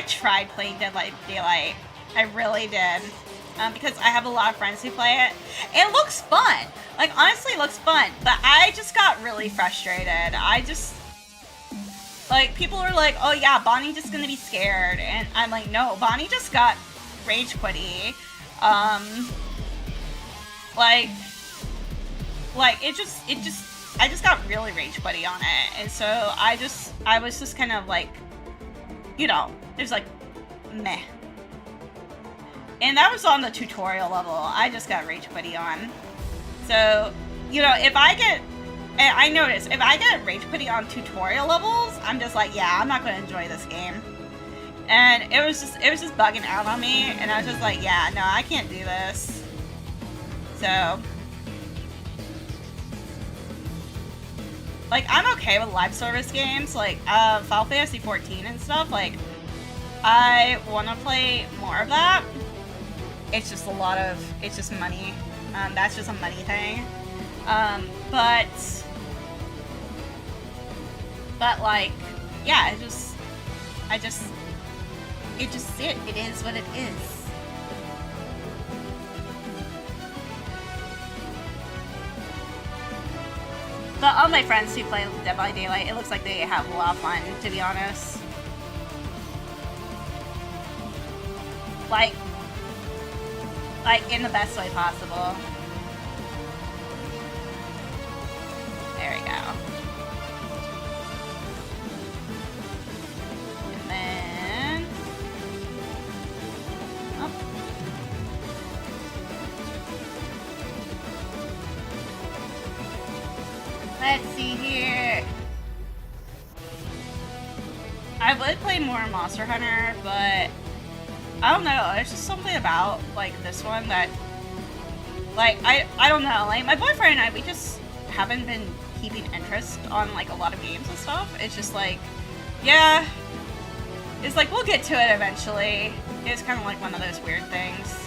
tried playing Dead by Daylight. I really did. Because I have a lot of friends who play it. It looks fun. Like, honestly, it looks fun. But I just got really frustrated. Like, people are like, oh yeah, Bonnie just gonna be scared. And I'm like, no, Bonnie just got rage quitty. I just got really rage quitty on it. And so I was just kind of like, you know, it was like, meh. And that was on the tutorial level. I just got rage quitty on. So, you know, I noticed, if I get rage quitty on tutorial levels, I'm just like, yeah, I'm not going to enjoy this game. And it was just bugging out on me, and I was just like, yeah, no, I can't do this. So, like, I'm okay with live service games, like, Final Fantasy 14 and stuff, like, I want to play more of that. It's just it's just money. That's just a money thing. But But like, yeah, it is what it is. But all my friends who play Dead by Daylight, it looks like they have a lot of fun, to be honest. Like in the best way possible. There we go. And then... oh. Let's see here. I would play more Monster Hunter, but I don't know. There's just something about like this one that, like, I don't know. Like my boyfriend and I, we just haven't been keeping interest on like a lot of games and stuff. It's just like, yeah, it's like we'll get to it eventually. It's kind of like one of those weird things.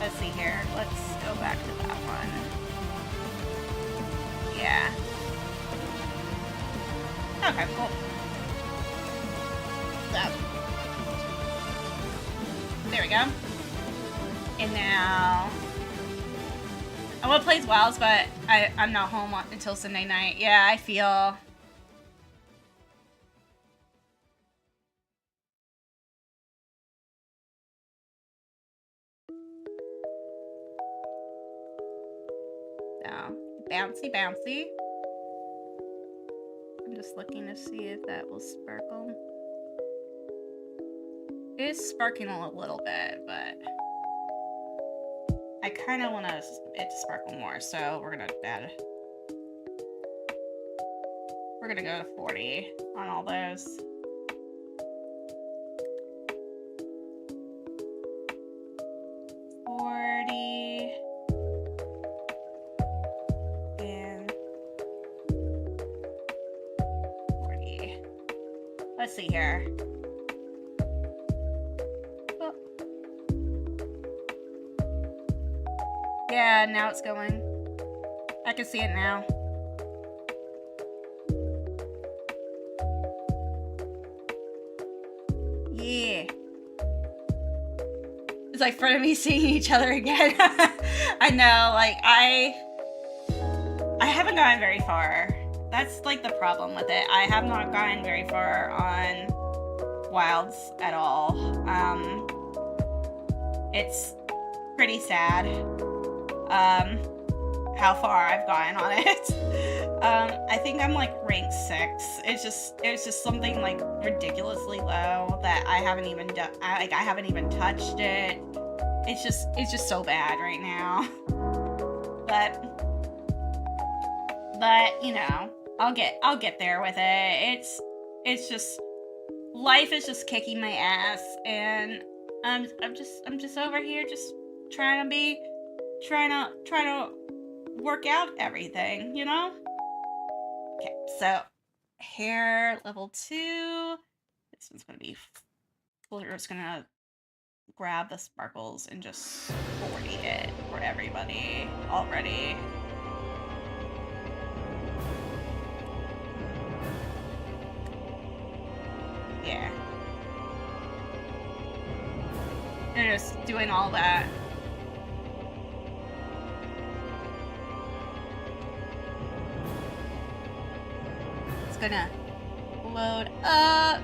Let's see here. Let's go back to that one. Yeah. Okay, cool. So. There we go. And now... I want to play Wilds, but I'm not home until Sunday night. Yeah, I feel... bouncy, bouncy. I'm just looking to see if that will sparkle. It is sparking a little bit, but I kind of want it to sparkle more, so we're gonna add. We're gonna go to 40 on all those. Let's see here. Oh. Yeah, now it's going. I can see it now. Yeah. It's like front of me seeing each other again. I know, like I haven't gotten very far. That's like the problem with it. I have not gotten very far on Wilds at all. It's pretty sad how far I've gotten on it. I think I'm like rank 6. It's just something like ridiculously low that I haven't even done. I haven't even touched it. It's just so bad right now. But you know, I'll get there with it. It's just life is just kicking my ass, and I'm just over here just trying to work out everything, you know? Okay, so hair level 2. This one's gonna be. We're just gonna grab the sparkles and just 40 it for everybody already. Yeah. They're just doing all that. It's gonna load up.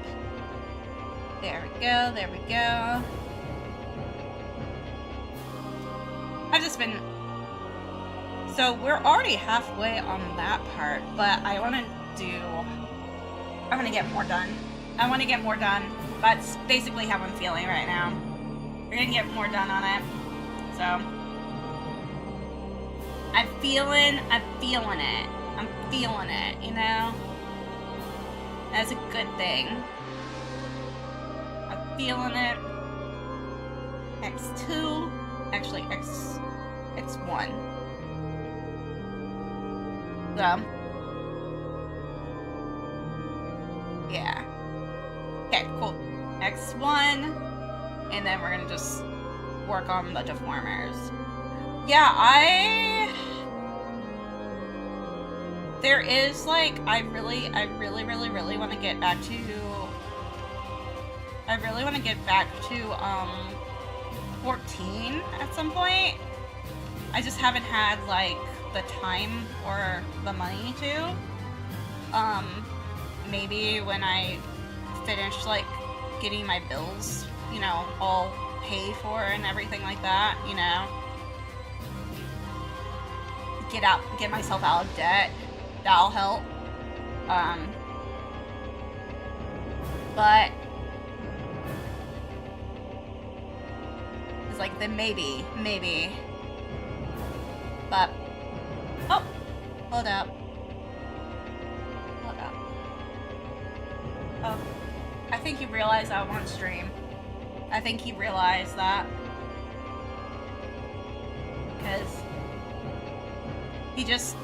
There we go, there we go. I've just been... So we're already halfway on that part, but I want to get more done. I want to get more done. That's basically how I'm feeling right now. We're gonna get more done on it. So I'm feeling it, you know? That's a good thing. I'm feeling it. X2, actually X1. So yeah. Okay, cool. X1, and then we're gonna just work on the deformers. Yeah, there is, like, I really want to get back to, 14 at some point. I just haven't had, like, the time or the money to. Maybe when I finish, like, getting my bills, you know, all paid for and everything like that, you know. Get myself out of debt. That'll help. But it's like, then maybe. But, oh, hold up. Oh, I think he realized I'm on stream. I think he realized that. Because he just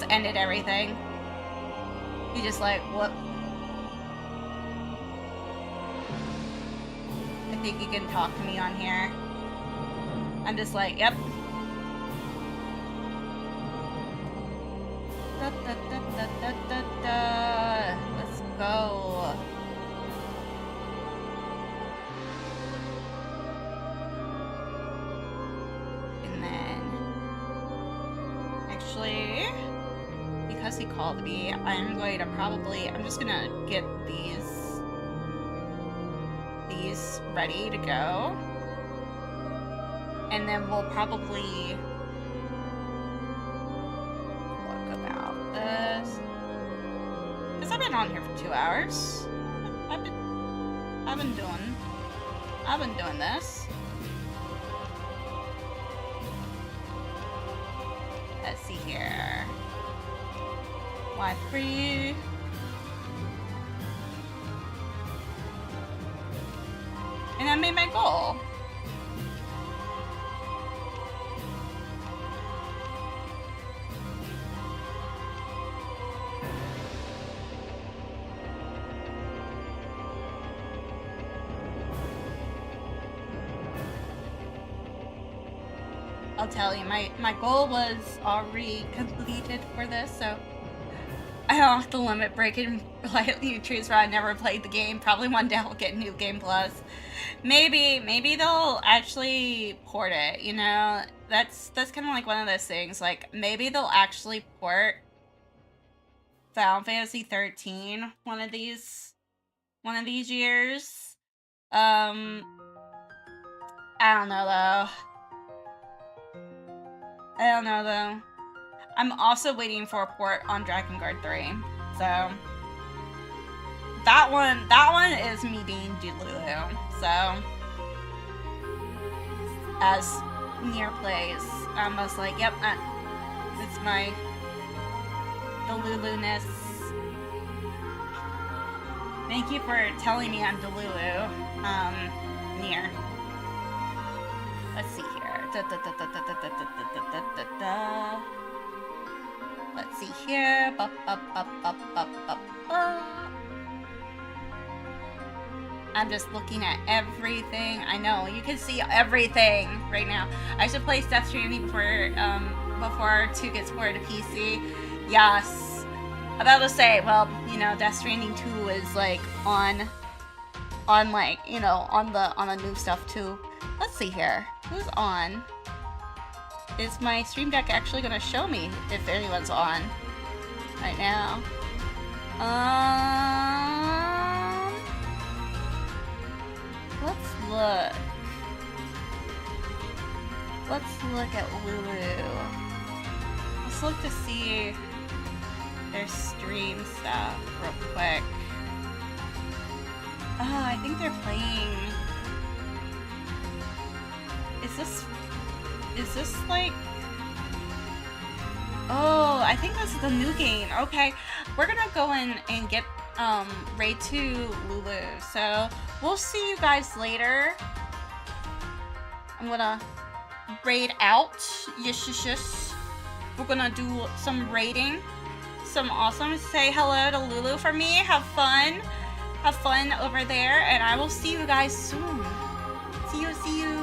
ended everything. He just like, what? I think he can talk to me on here. I'm just like, yep. Let's go. And then, actually, because he called me, I'm just gonna get these ready to go. And then we'll probably look about this. Because I've been on here for 2 hours. I've been doing this. Let's see here. Why free? And I made my goal. I'll tell you, my goal was already completed for this, so I don't have to limit breaking lightly trees where I never played the game. Probably one day I'll get New Game Plus. Maybe they'll actually port it, you know? That's kind of like one of those things, like, maybe they'll actually port Final Fantasy 13 one of these years. I don't know though. I'm also waiting for a port on Dragon Guard 3. So that one is me being Delulu. So as Nier plays, I'm just like, yep, it's my Delulu-ness. Thank you for telling me I'm Delulu. Nier. Let's see here. Let's see here. I'm just looking at everything. I know, you can see everything right now. I should play Death Stranding before 2 gets ported to PC. Yes. I'm about to say, well, you know, Death Stranding 2 is like on like, you know, on the new stuff too. Let's see here. Who's on? Is my stream deck actually gonna show me if anyone's on right now? Let's look. Let's look at Lulu. Let's look to see their stream stuff real quick. Oh, I think they're playing. Is this like... Oh, I think this is the new game. Okay, we're gonna go in and get raid to Lulu. So we'll see you guys later. I'm gonna raid out. Yes. We're gonna do some raiding. Some awesome. Say hello to Lulu for me. Have fun over there, and I will see you guys soon. See you, see you.